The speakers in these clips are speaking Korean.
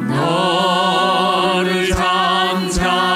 너를 잠잠히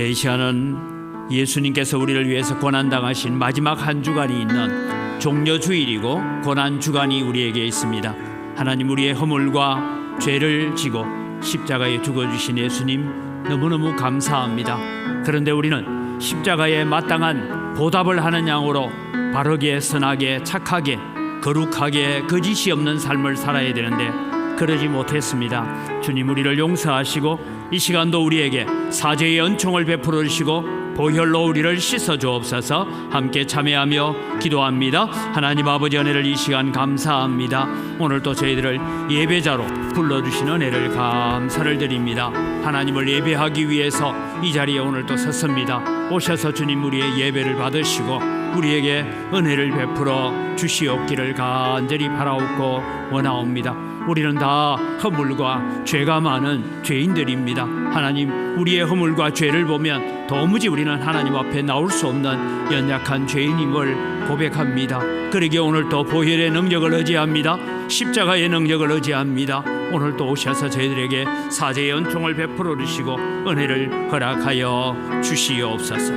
이 시간은 예수님께서 우리를 위해서 고난당하신 마지막 한 주간이 있는 종려주일이고 고난주간이 우리에게 있습니다. 하나님, 우리의 허물과 죄를 지고 십자가에 죽어주신 예수님 너무너무 감사합니다. 그런데 우리는 십자가에 마땅한 보답을 하는 양으로 바르게, 선하게, 착하게, 거룩하게, 거짓이 없는 삶을 살아야 되는데 그러지 못했습니다. 주님, 우리를 용서하시고 이 시간도 우리에게 사죄의 은총을 베풀어 주시고 보혈로 우리를 씻어 주옵소서. 함께 참여하며 기도합니다. 하나님 아버지, 은혜를 이 시간 감사합니다. 오늘 또 저희들을 예배자로 불러주신 은혜를 감사를 드립니다. 하나님을 예배하기 위해서 이 자리에 오늘 또 섰습니다. 오셔서 주님, 우리의 예배를 받으시고 우리에게 은혜를 베풀어 주시옵기를 간절히 바라옵고 원하옵니다. 우리는 다 허물과 죄가 많은 죄인들입니다. 하나님, 우리의 허물과 죄를 보면 도무지 우리는 하나님 앞에 나올 수 없는 연약한 죄인임을 고백합니다. 그러기에 오늘 또 보혈의 능력을 의지합니다. 십자가의 능력을 의지합니다. 오늘 또 오셔서 저희들에게 사죄의 은총을 베풀어 주시고 은혜를 허락하여 주시옵소서.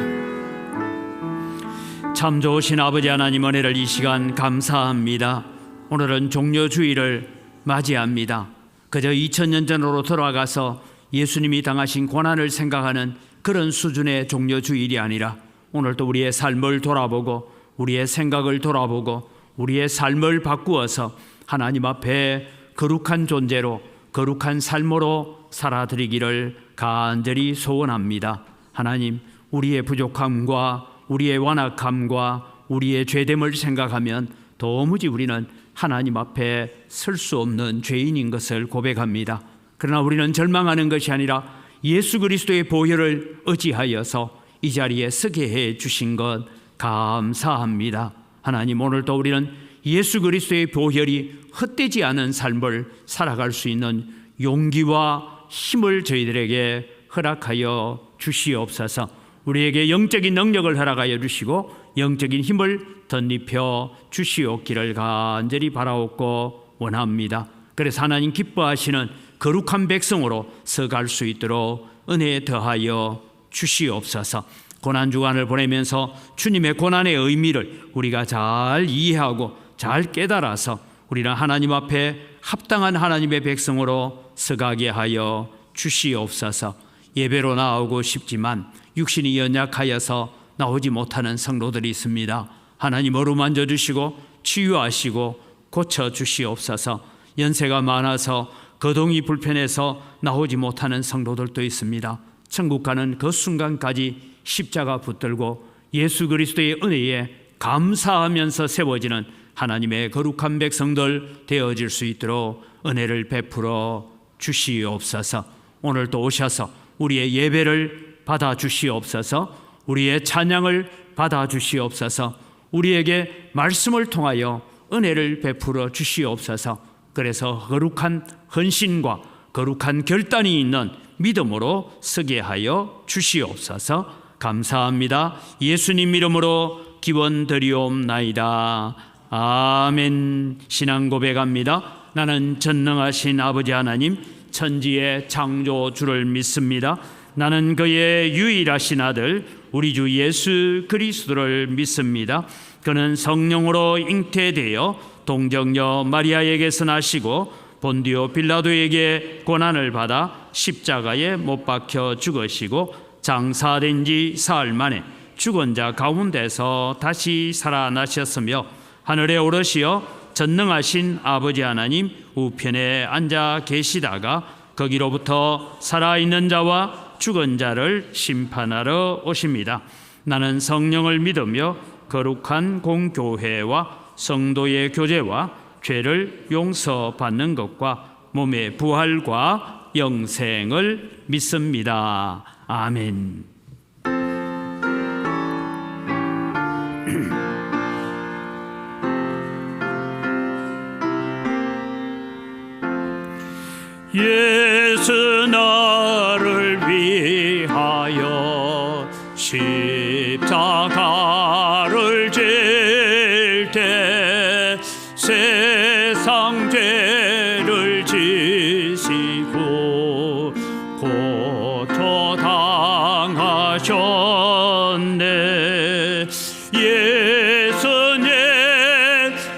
참 좋으신 아버지 하나님, 은혜를 이 시간 감사합니다. 오늘은 종려주일을 맞이합니다. 그저 2000년 전으로 돌아가서 예수님이 당하신 고난을 생각하는 그런 수준의 종려주일이 아니라 오늘도 우리의 삶을 돌아보고 우리의 생각을 돌아보고 우리의 삶을 바꾸어서 하나님 앞에 거룩한 존재로 거룩한 삶으로 살아드리기를 간절히 소원합니다. 하나님, 우리의 부족함과 우리의 완악함과 우리의 죄됨을 생각하면 도무지 우리는 하나님 앞에 설 수 없는 죄인인 것을 고백합니다. 그러나 우리는 절망하는 것이 아니라 예수 그리스도의 보혈을 의지하여서 이 자리에 서게 해 주신 것 감사합니다. 하나님, 오늘도 우리는 예수 그리스도의 보혈이 헛되지 않은 삶을 살아갈 수 있는 용기와 힘을 저희들에게 허락하여 주시옵소서. 우리에게 영적인 능력을 허락하여 주시고 영적인 힘을 덧입혀 주시옵기를 간절히 바라옵고 원합니다. 그래서 하나님 기뻐하시는 거룩한 백성으로 서갈 수 있도록 은혜에 더하여 주시옵소서. 고난주간을 보내면서 주님의 고난의 의미를 우리가 잘 이해하고 잘 깨달아서 우리는 하나님 앞에 합당한 하나님의 백성으로 서가게 하여 주시옵소서. 예배로 나오고 싶지만 육신이 연약하여서 나오지 못하는 성도들이 있습니다. 하나님, 어루만져 주시고 치유하시고 고쳐 주시옵소서. 연세가 많아서 거동이 불편해서 나오지 못하는 성도들도 있습니다. 천국 가는 그 순간까지 십자가 붙들고 예수 그리스도의 은혜에 감사하면서 세워지는 하나님의 거룩한 백성들 되어질 수 있도록 은혜를 베풀어 주시옵소서. 오늘도 오셔서 우리의 예배를 받아 주시옵소서. 우리의 찬양을 받아 주시옵소서. 우리에게 말씀을 통하여 은혜를 베풀어 주시옵소서. 그래서 거룩한 헌신과 거룩한 결단이 있는 믿음으로 서게 하여 주시옵소서. 감사합니다. 예수님 이름으로 기원드리옵나이다. 아멘. 신앙 고백합니다. 나는 전능하신 아버지 하나님, 천지의 창조주를 믿습니다. 나는 그의 유일하신 아들 우리 주 예수 그리스도를 믿습니다. 그는 성령으로 잉태되어 동정녀 마리아에게서 나시고 본디오 빌라도에게 고난을 받아 십자가에 못 박혀 죽으시고 장사된 지 사흘 만에 죽은 자 가운데서 다시 살아나셨으며 하늘에 오르시어 전능하신 아버지 하나님 우편에 앉아 계시다가 거기로부터 살아있는 자와 죽은 자를 심판하러 오십니다. 나는 성령을 믿으며 거룩한 공교회와 성도의 교제와 죄를 용서받는 것과 몸의 부활과 영생을 믿습니다. 아멘. 예수 나를 위하여 십자가를 질 때 세상 죄를 지시고 고초당하셨네. 예수님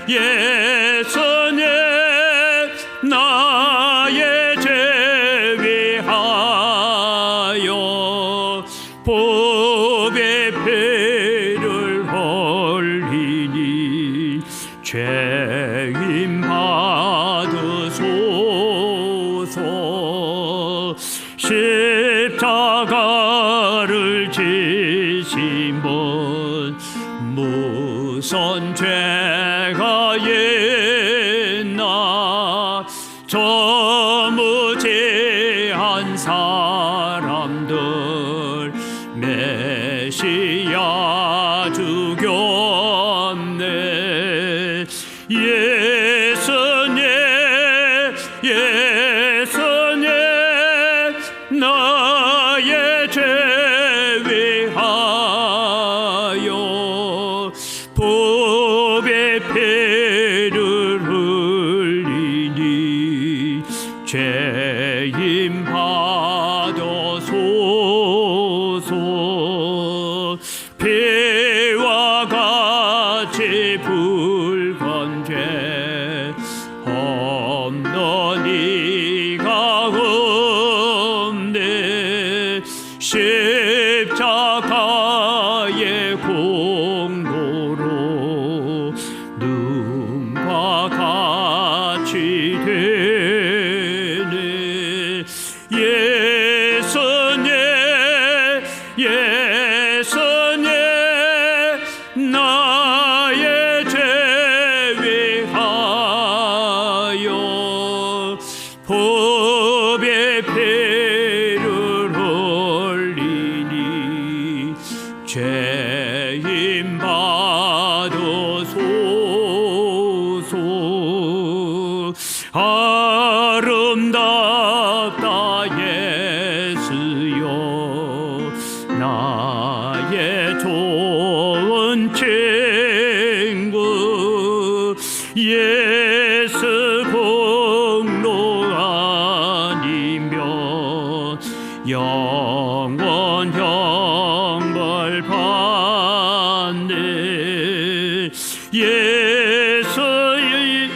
예수님 나의 죄 위하여 법의 피를 흘리니 죄인 받으소서. 십자가를 지심은 무슨 죄가 있나. 저 무지한 사람들 메시아 죽였네. 예수님 예수님 나의 죄 위하여 법의 피를 흘리니 죄인 받으소서. 피와 같이 붉은 죄 없는 이가 없네. 십자가의 공로로 눈과 같이 되네. 예수님 예수님 나의 죄 위하여 법의 피를 흘리니 죄인 받으소서. 아름답다 예수여 나의 좋은 친구. 예수 공로 아니면 영원 형벌 받네. 예수님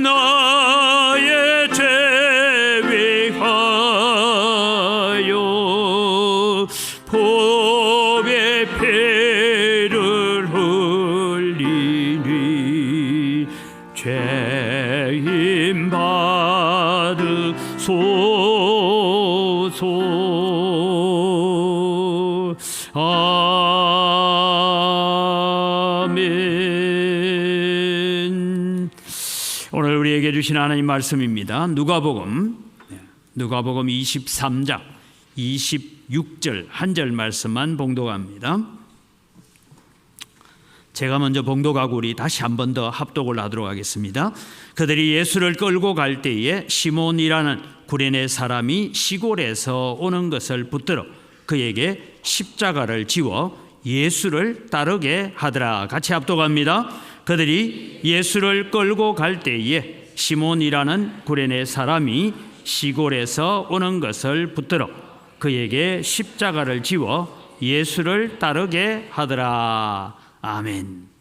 나의 죄 위하여 법의 피를 흘리니 죄인 받으소서. 아멘. 오늘 우리에게 주신 하나님 말씀입니다. 누가복음 23장 26절 한 절 말씀만 봉독합니다. 제가 먼저 봉독하고 우리 다시 한 번 더 합독을 하도록 하겠습니다. 그들이 예수를 끌고 갈 때에 시몬이라는 구레네 사람이 시골에서 오는 것을 붙들어 그에게 십자가를 지워 예수를 따르게 하더라. 같이 합독합니다. 그들이 예수를 끌고 갈 때에 시몬이라는 구레네 사람이 시골에서 오는 것을 붙들어 그에게 십자가를 지워 예수를 따르게 하더라. 아멘.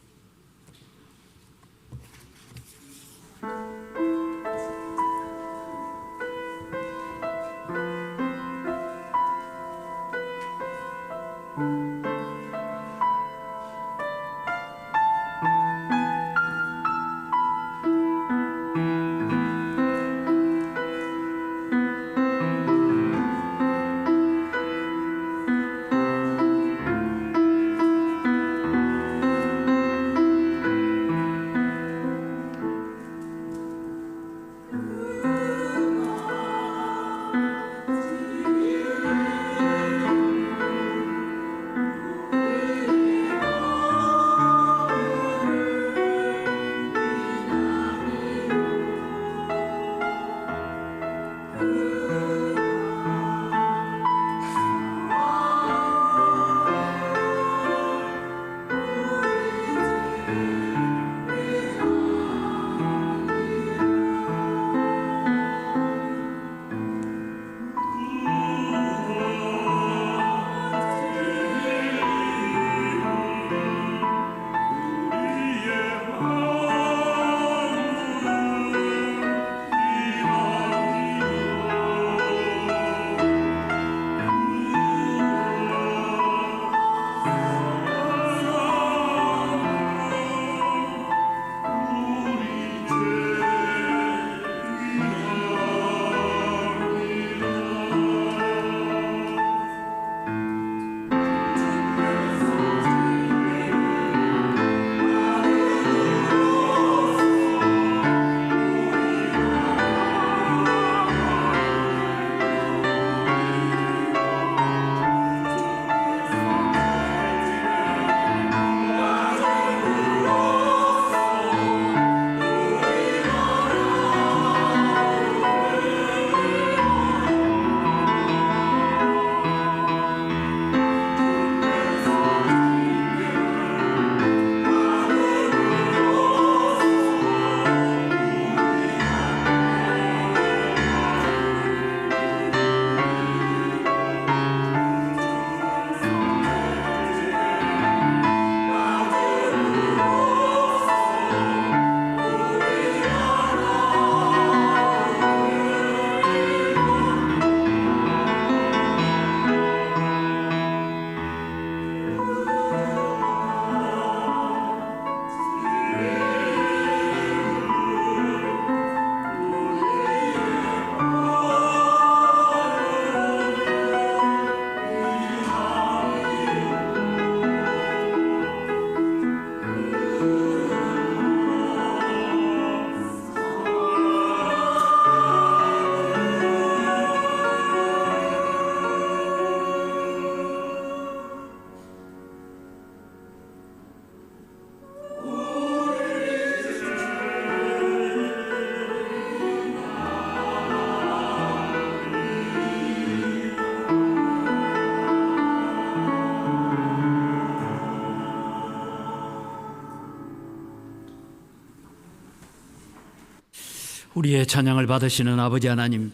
우리의 찬양을 받으시는 아버지 하나님,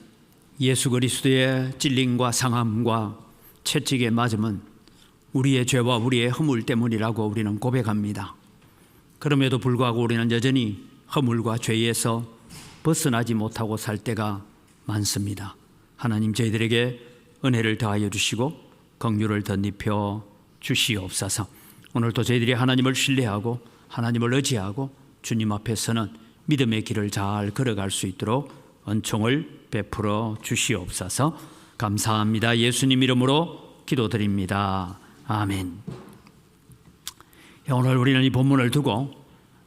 예수 그리스도의 찔림과 상함과 채찍의 맞음은 우리의 죄와 우리의 허물 때문이라고 우리는 고백합니다. 그럼에도 불구하고 우리는 여전히 허물과 죄에서 벗어나지 못하고 살 때가 많습니다. 하나님, 저희들에게 은혜를 더하여 주시고 긍휼을 덧입혀 주시옵소서. 오늘도 저희들이 하나님을 신뢰하고 하나님을 의지하고 주님 앞에서는 믿음의 길을 잘 걸어갈 수 있도록 은총을 베풀어 주시옵소서. 감사합니다. 예수님 이름으로 기도드립니다. 아멘. 오늘 우리는 이 본문을 두고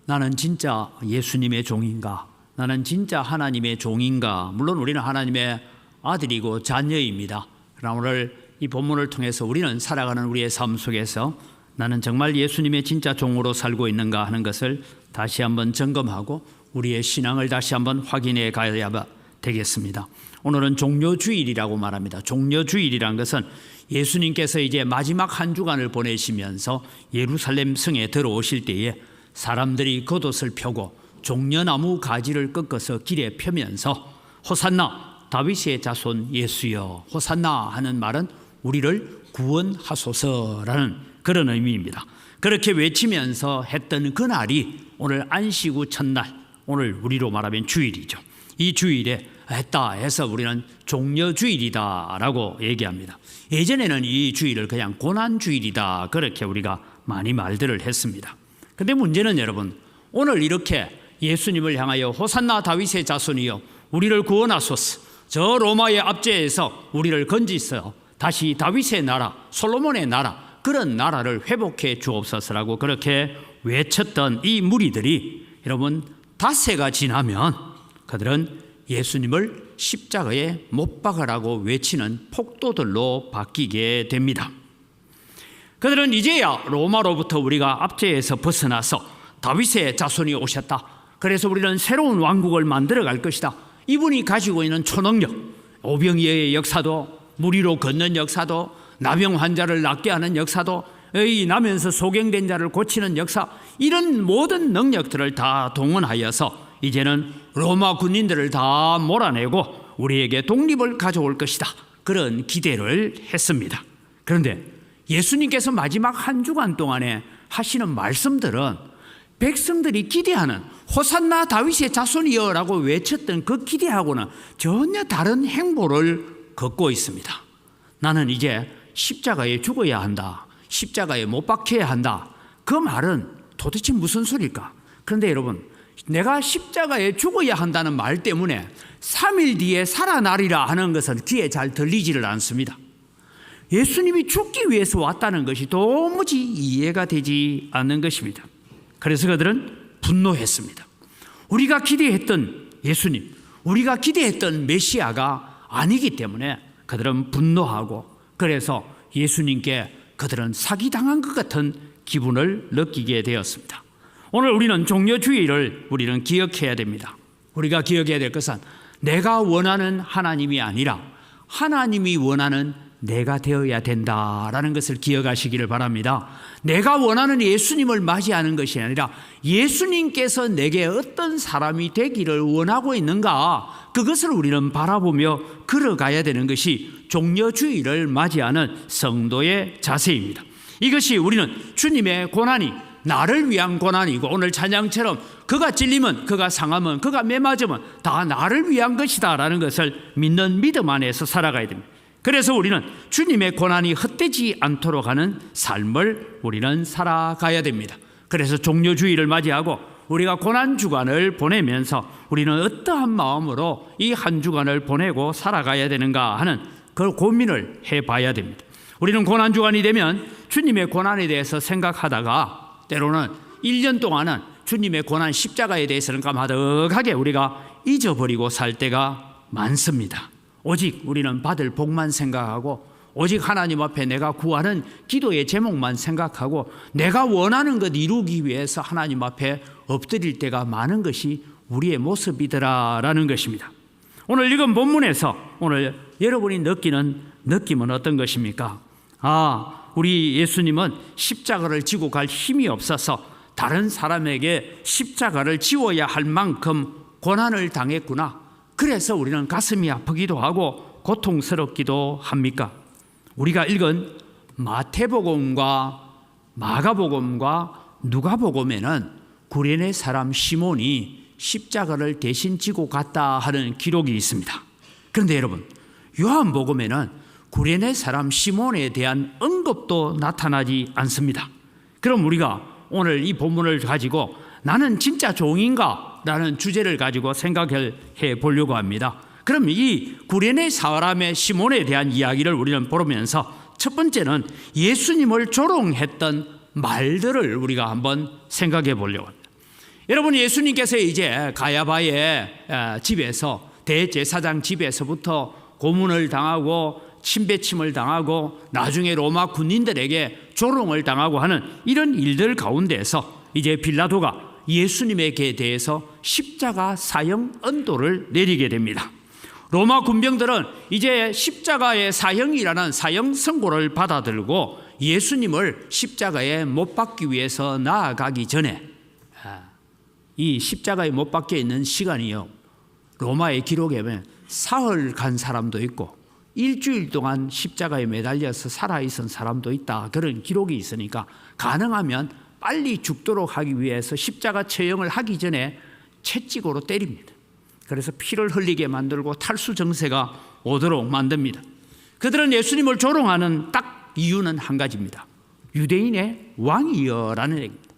나는 진짜 예수님의 종인가? 나는 진짜 하나님의 종인가? 물론 우리는 하나님의 아들이고 자녀입니다. 그러나 오늘 이 본문을 통해서 우리는 살아가는 우리의 삶 속에서 나는 정말 예수님의 진짜 종으로 살고 있는가 하는 것을 다시 한번 점검하고 우리의 신앙을 다시 한번 확인해 가야 되겠습니다. 오늘은 종료주일이라고 말합니다. 종료주일이란 것은 예수님께서 이제 마지막 한 주간을 보내시면서 예루살렘 성에 들어오실 때에 사람들이 겉옷을 펴고 종려나무 가지를 꺾어서 길에 펴면서 호산나 다윗의 자손 예수여, 호산나 하는 말은 우리를 구원하소서라는 그런 의미입니다. 그렇게 외치면서 했던 그날이 오늘 안식 후 첫날, 오늘 우리로 말하면 주일이죠. 이 주일에 했다 해서 우리는 종려주일이다라고 얘기합니다. 예전에는 이 주일을 그냥 고난주일이다 그렇게 우리가 많이 말들을 했습니다. 그런데 문제는 여러분, 오늘 이렇게 예수님을 향하여 호산나 다윗의 자손이여 우리를 구원하소서, 저 로마의 압제에서 우리를 건지서 다시 다윗의 나라, 솔로몬의 나라, 그런 나라를 회복해 주옵소서라고 그렇게 외쳤던 이 무리들이 여러분 닷새가 지나면 그들은 예수님을 십자가에 못 박으라고 외치는 폭도들로 바뀌게 됩니다. 그들은 이제야 로마로부터 우리가 압제에서 벗어나서 다윗의 자손이 오셨다, 그래서 우리는 새로운 왕국을 만들어 갈 것이다, 이분이 가지고 있는 초능력, 오병이어의 역사도, 무리로 걷는 역사도, 나병 환자를 낫게 하는 역사도, 나면서 소경된 자를 고치는 역사, 이런 모든 능력들을 다 동원하여서 이제는 로마 군인들을 다 몰아내고 우리에게 독립을 가져올 것이다, 그런 기대를 했습니다. 그런데 예수님께서 마지막 한 주간 동안에 하시는 말씀들은 백성들이 기대하는 호산나 다윗의 자손이여 라고 외쳤던 그 기대하고는 전혀 다른 행보를 걷고 있습니다. 나는 이제 십자가에 죽어야 한다, 십자가에 못 박혀야 한다, 그 말은 도대체 무슨 소리일까? 그런데 여러분, 내가 십자가에 죽어야 한다는 말 때문에 3일 뒤에 살아나리라 하는 것은 귀에 잘 들리지를 않습니다. 예수님이 죽기 위해서 왔다는 것이 도무지 이해가 되지 않는 것입니다. 그래서 그들은 분노했습니다. 우리가 기대했던 예수님, 우리가 기대했던 메시아가 아니기 때문에 그들은 분노하고, 그래서 예수님께 그들은 사기당한 것 같은 기분을 느끼게 되었습니다. 오늘 우리는 종려주일을 우리는 기억해야 됩니다. 우리가 기억해야 될 것은 내가 원하는 하나님이 아니라 하나님이 원하는 내가 되어야 된다라는 것을 기억하시기를 바랍니다. 내가 원하는 예수님을 맞이하는 것이 아니라 예수님께서 내게 어떤 사람이 되기를 원하고 있는가, 그것을 우리는 바라보며 걸어가야 되는 것이 종려주일을 맞이하는 성도의 자세입니다. 이것이 우리는 주님의 고난이 나를 위한 고난이고, 오늘 찬양처럼 그가 찔리면, 그가 상하면, 그가 매맞으면 다 나를 위한 것이다 라는 것을 믿는 믿음 안에서 살아가야 됩니다. 그래서 우리는 주님의 고난이 헛되지 않도록 하는 삶을 우리는 살아가야 됩니다. 그래서 종려주일을 맞이하고 우리가 고난주간을 보내면서 우리는 어떠한 마음으로 이 한 주간을 보내고 살아가야 되는가 하는 그 고민을 해봐야 됩니다. 우리는 고난주간이 되면 주님의 고난에 대해서 생각하다가 때로는 1년 동안은 주님의 고난 십자가에 대해서는 까마득하게 우리가 잊어버리고 살 때가 많습니다. 오직 우리는 받을 복만 생각하고, 오직 하나님 앞에 내가 구하는 기도의 제목만 생각하고, 내가 원하는 것 이루기 위해서 하나님 앞에 엎드릴 때가 많은 것이 우리의 모습이더라라는 것입니다. 오늘 읽은 본문에서 오늘 여러분이 느끼는 느낌은 어떤 것입니까? 우리 예수님은 십자가를 지고 갈 힘이 없어서 다른 사람에게 십자가를 지워야 할 만큼 고난을 당했구나, 그래서 우리는 가슴이 아프기도 하고 고통스럽기도 합니까? 우리가 읽은 마태복음과 마가복음과 누가복음에는 구레네 사람 시몬이 십자가를 대신 지고 갔다 하는 기록이 있습니다. 그런데 여러분, 요한복음에는 구레네 사람 시몬에 대한 언급도 나타나지 않습니다. 그럼 우리가 오늘 이 본문을 가지고 나는 진짜 종인가? 라는 주제를 가지고 생각해 보려고 합니다. 그럼 이 구레네 사람의 시몬에 대한 이야기를 우리는 보면서 첫 번째는 예수님을 조롱했던 말들을 우리가 한번 생각해 보려고 합니다. 여러분, 예수님께서 이제 가야바의 집에서, 대제사장 집에서부터 고문을 당하고 침배침을 당하고 나중에 로마 군인들에게 조롱을 당하고 하는 이런 일들 가운데에서 이제 빌라도가 예수님에게 대해서 십자가 사형 언도를 내리게 됩니다. 로마 군병들은 이제 십자가의 사형이라는 사형 선고를 받아들고 예수님을 십자가에 못 박기 위해서 나아가기 전에, 이 십자가에 못 박혀 있는 시간이요, 로마의 기록에 보면 사흘 간 사람도 있고 일주일 동안 십자가에 매달려서 살아있은 사람도 있다. 그런 기록이 있으니까 가능하면 빨리 죽도록 하기 위해서 십자가 처형을 하기 전에 채찍으로 때립니다. 그래서 피를 흘리게 만들고 탈수 증세가 오도록 만듭니다. 그들은 예수님을 조롱하는 딱 이유는 한 가지입니다. 유대인의 왕이여라는 얘기입니다.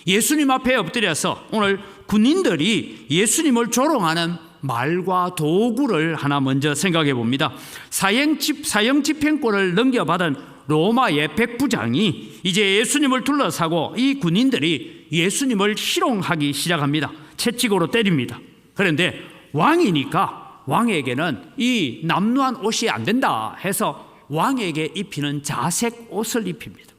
예수님 앞에 엎드려서 오늘 군인들이 예수님을 조롱하는 말과 도구를 하나 먼저 생각해 봅니다. 사형 집행권을 넘겨받은 로마의 백부장이 이제 예수님을 둘러싸고 이 군인들이 예수님을 희롱하기 시작합니다. 채찍으로 때립니다. 그런데 왕이니까 왕에게는 이 남루한 옷이 안 된다 해서 왕에게 입히는 자색 옷을 입힙니다.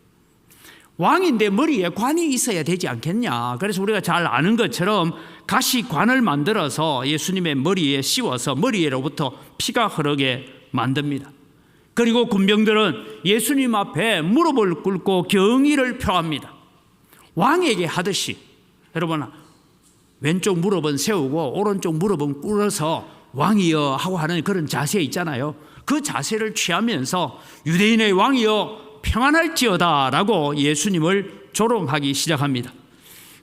왕인데 머리에 관이 있어야 되지 않겠냐. 그래서 우리가 잘 아는 것처럼 가시관을 만들어서 예수님의 머리에 씌워서 머리에로부터 피가 흐르게 만듭니다. 그리고 군병들은 예수님 앞에 무릎을 꿇고 경의를 표합니다. 왕에게 하듯이. 여러분, 왼쪽 무릎은 세우고 오른쪽 무릎은 꿇어서 왕이여 하고 하는 그런 자세 있잖아요. 그 자세를 취하면서 유대인의 왕이여 평안할지어다 라고 예수님을 조롱하기 시작합니다.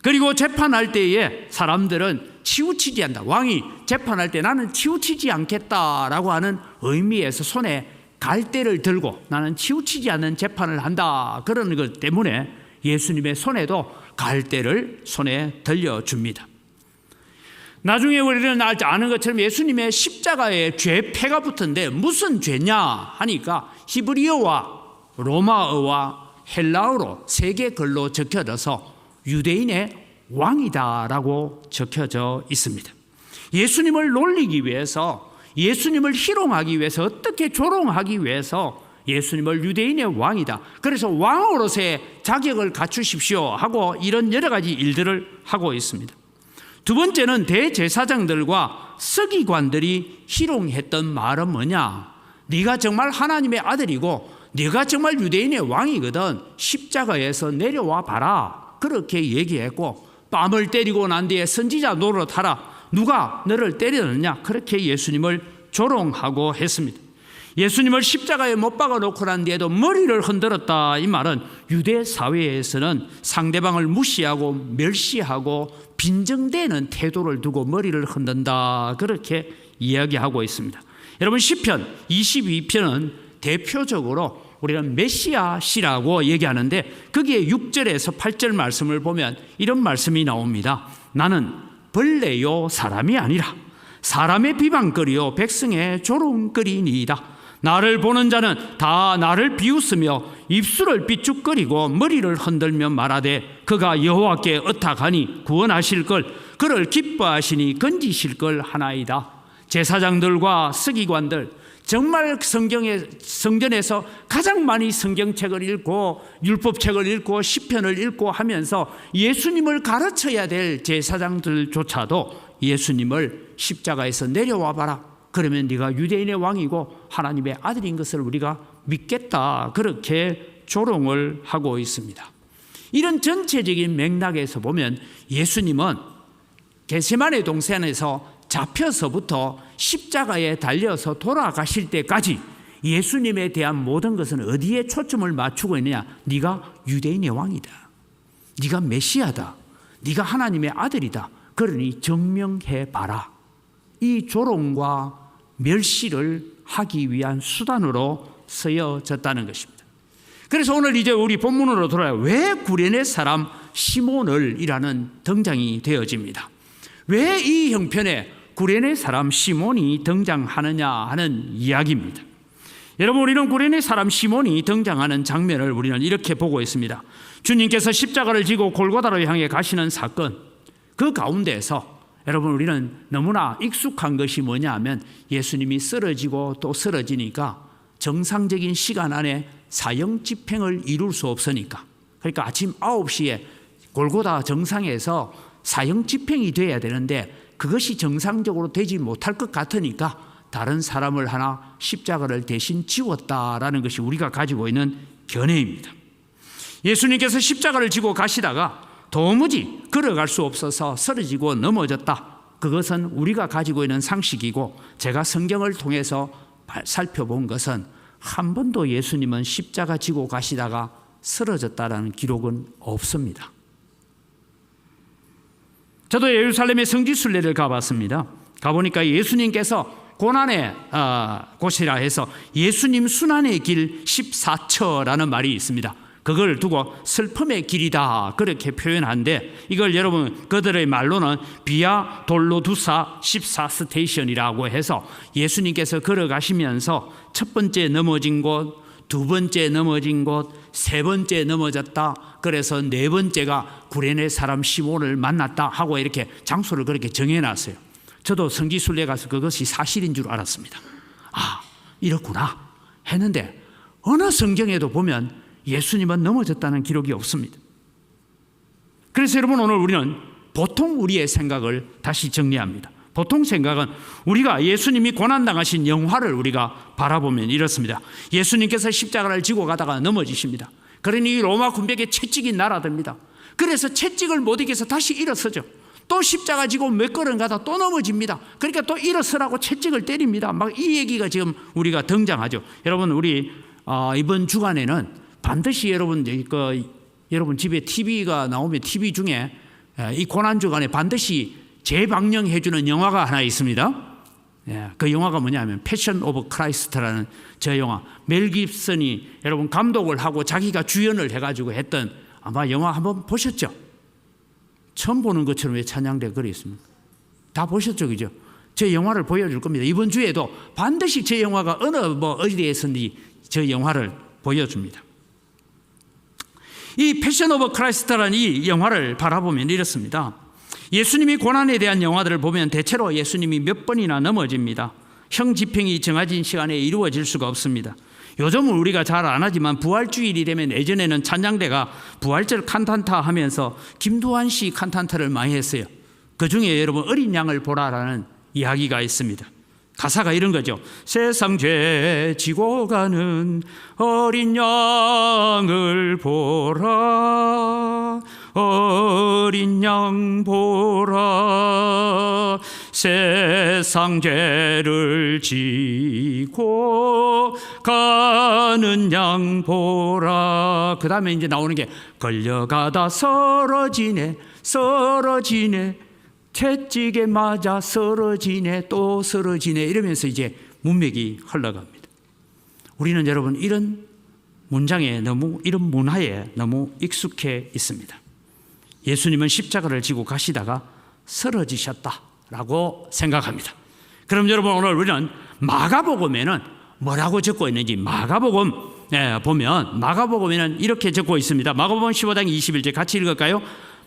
그리고 재판할 때에 사람들은 치우치지 않는다. 왕이 재판할 때 나는 치우치지 않겠다라고 하는 의미에서 손에 갈대를 들고 나는 치우치지 않는 재판을 한다. 그런 것 때문에 예수님의 손에도 갈대를 손에 들려줍니다. 나중에 우리는 아는 것처럼 예수님의 십자가에 죄패가 붙은데 무슨 죄냐 하니까 히브리어와 로마어와 헬라어로 세 개 글로 적혀져서 유대인의 왕이다라고 적혀져 있습니다. 예수님을 놀리기 위해서, 예수님을 희롱하기 위해서, 어떻게 조롱하기 위해서 예수님을 유대인의 왕이다. 그래서 왕으로서의 자격을 갖추십시오 하고 이런 여러 가지 일들을 하고 있습니다. 두 번째는 대제사장들과 서기관들이 희롱했던 말은 뭐냐? 네가 정말 하나님의 아들이고 네가 정말 유대인의 왕이거든. 십자가에서 내려와 봐라. 그렇게 얘기했고 뺨을 때리고 난 뒤에 선지자 노릇하라. 누가 너를 때렸느냐? 그렇게 예수님을 조롱하고 했습니다. 예수님을 십자가에 못 박아 놓고 난 뒤에도 머리를 흔들었다. 이 말은 유대 사회에서는 상대방을 무시하고 멸시하고 빈정대는 태도를 두고 머리를 흔든다. 그렇게 이야기하고 있습니다. 여러분, 시편 22편은 대표적으로 우리는 메시아시라고 얘기하는데 거기에 6절에서 8절 말씀을 보면 이런 말씀이 나옵니다. 나는 벌레요 사람이 아니라 사람의 비방거리요 백성의 조롱거리니이다. 나를 보는 자는 다 나를 비웃으며 입술을 삐죽거리고 머리를 흔들며 말하되 그가 여호와께 의탁하니 구원하실 걸 그를 기뻐하시니 건지실 걸 하나이다. 제사장들과 서기관들 정말 성전에서 가장 많이 성경책을 읽고 율법책을 읽고 시편을 읽고 하면서 예수님을 가르쳐야 될 제사장들조차도 예수님을 십자가에서 내려와 봐라. 그러면 네가 유대인의 왕이고 하나님의 아들인 것을 우리가 믿겠다. 그렇게 조롱을 하고 있습니다. 이런 전체적인 맥락에서 보면 예수님은 겟세마네 동산에서 잡혀서부터 십자가에 달려서 돌아가실 때까지 예수님에 대한 모든 것은 어디에 초점을 맞추고 있느냐? 네가 유대인의 왕이다. 네가 메시아다. 네가 하나님의 아들이다. 그러니 증명해 봐라. 이 조롱과 멸시를 하기 위한 수단으로 쓰여졌다는 것입니다. 그래서 오늘 이제 우리 본문으로 돌아와요. 왜 구레네 사람 시몬을 이라는 등장이 되어집니다. 왜 이 형편에 구레네 사람 시몬이 등장하느냐 하는 이야기입니다. 여러분, 우리는 구레네 사람 시몬이 등장하는 장면을 우리는 이렇게 보고 있습니다. 주님께서 십자가를 지고 골고다로 향해 가시는 사건, 그 가운데에서 여러분 우리는 너무나 익숙한 것이 뭐냐 하면 예수님이 쓰러지고 또 쓰러지니까 정상적인 시간 안에 사형 집행을 이룰 수 없으니까, 그러니까 아침 9시에 골고다 정상에서 사형 집행이 돼야 되는데 그것이 정상적으로 되지 못할 것 같으니까 다른 사람을 하나 십자가를 대신 지웠다라는 것이 우리가 가지고 있는 견해입니다. 예수님께서 십자가를 지고 가시다가 도무지 걸어갈 수 없어서 쓰러지고 넘어졌다. 그것은 우리가 가지고 있는 상식이고 제가 성경을 통해서 살펴본 것은 한 번도 예수님은 십자가 지고 가시다가 쓰러졌다라는 기록은 없습니다. 저도 예루살렘의 성지순례를 가봤습니다. 가보니까 예수님께서 고난의 곳이라 해서 예수님 순환의 길 14처라는 말이 있습니다. 그걸 두고 슬픔의 길이다 그렇게 표현한데, 이걸 여러분 그들의 말로는 비아 돌로두사 14스테이션이라고 해서 예수님께서 걸어가시면서 첫 번째 넘어진 곳, 두 번째 넘어진 곳, 세 번째 넘어졌다, 그래서 네 번째가 구레네 사람 시몬을 만났다 하고 이렇게 장소를 그렇게 정해놨어요. 저도 성지순례 가서 그것이 사실인 줄 알았습니다. 아, 이렇구나 했는데 어느 성경에도 보면 예수님은 넘어졌다는 기록이 없습니다. 그래서 여러분, 오늘 우리는 보통 우리의 생각을 다시 정리합니다. 보통 생각은 우리가 예수님이 고난당하신 영화를 우리가 바라보면 이렇습니다. 예수님께서 십자가를 지고 가다가 넘어지십니다. 그러니 로마 군병에 채찍이 날아듭니다. 그래서 채찍을 못 이겨서 다시 일어서죠. 또 십자가 지고 몇 걸음 가다 또 넘어집니다. 그러니까 또 일어서라고 채찍을 때립니다. 막 이 얘기가 지금 우리가 등장하죠. 여러분, 우리 이번 주간에는 반드시 여러분 집에 TV가 나오면 TV 중에 이 고난 주간에 반드시 재방영해 주는 영화가 하나 있습니다. 그 영화가 뭐냐면 패션 오브 크라이스트라는 저 영화, 멜 깁슨이 여러분 감독을 하고 자기가 주연을 해가지고 했던, 아마 영화 한번 보셨죠? 처음 보는 것처럼 왜 찬양대 글이 있습니까? 다 보셨죠, 그죠? 저 영화를 보여줄 겁니다. 이번 주에도 반드시 저 영화가 어디에서든지 저 영화를 보여줍니다. 이 패션 오브 크라이스트라는 이 영화를 바라보면 이렇습니다. 예수님이 고난에 대한 영화들을 보면 대체로 예수님이 몇 번이나 넘어집니다. 형 집행이 정해진 시간에 이루어질 수가 없습니다. 요즘은 우리가 잘 안 하지만 부활주일이 되면 예전에는 찬양대가 부활절 칸탄타 하면서 김두한 씨 칸탄타를 많이 했어요. 그중에 여러분 어린 양을 보라라는 이야기가 있습니다. 가사가 이런 거죠. 세상 죄 지고 가는 어린 양을 보라, 어린 양 보라, 세상 죄를 지고 가는 양 보라. 그 다음에 이제 나오는 게 걸려가다 쓰러지네, 쓰러지네, 채찍에 맞아 쓰러지네, 또 쓰러지네, 이러면서 이제 문맥이 흘러갑니다. 우리는 여러분 이런 문장에 이런 문화에 너무 익숙해 있습니다. 예수님은 십자가를 지고 가시다가 쓰러지셨다라고 생각합니다. 그럼 여러분, 오늘 우리는 마가복음에는 뭐라고 적고 있는지 마가복음 보면 마가복음에는 이렇게 적고 있습니다. 마가복음 15장 21절 같이 읽을까요?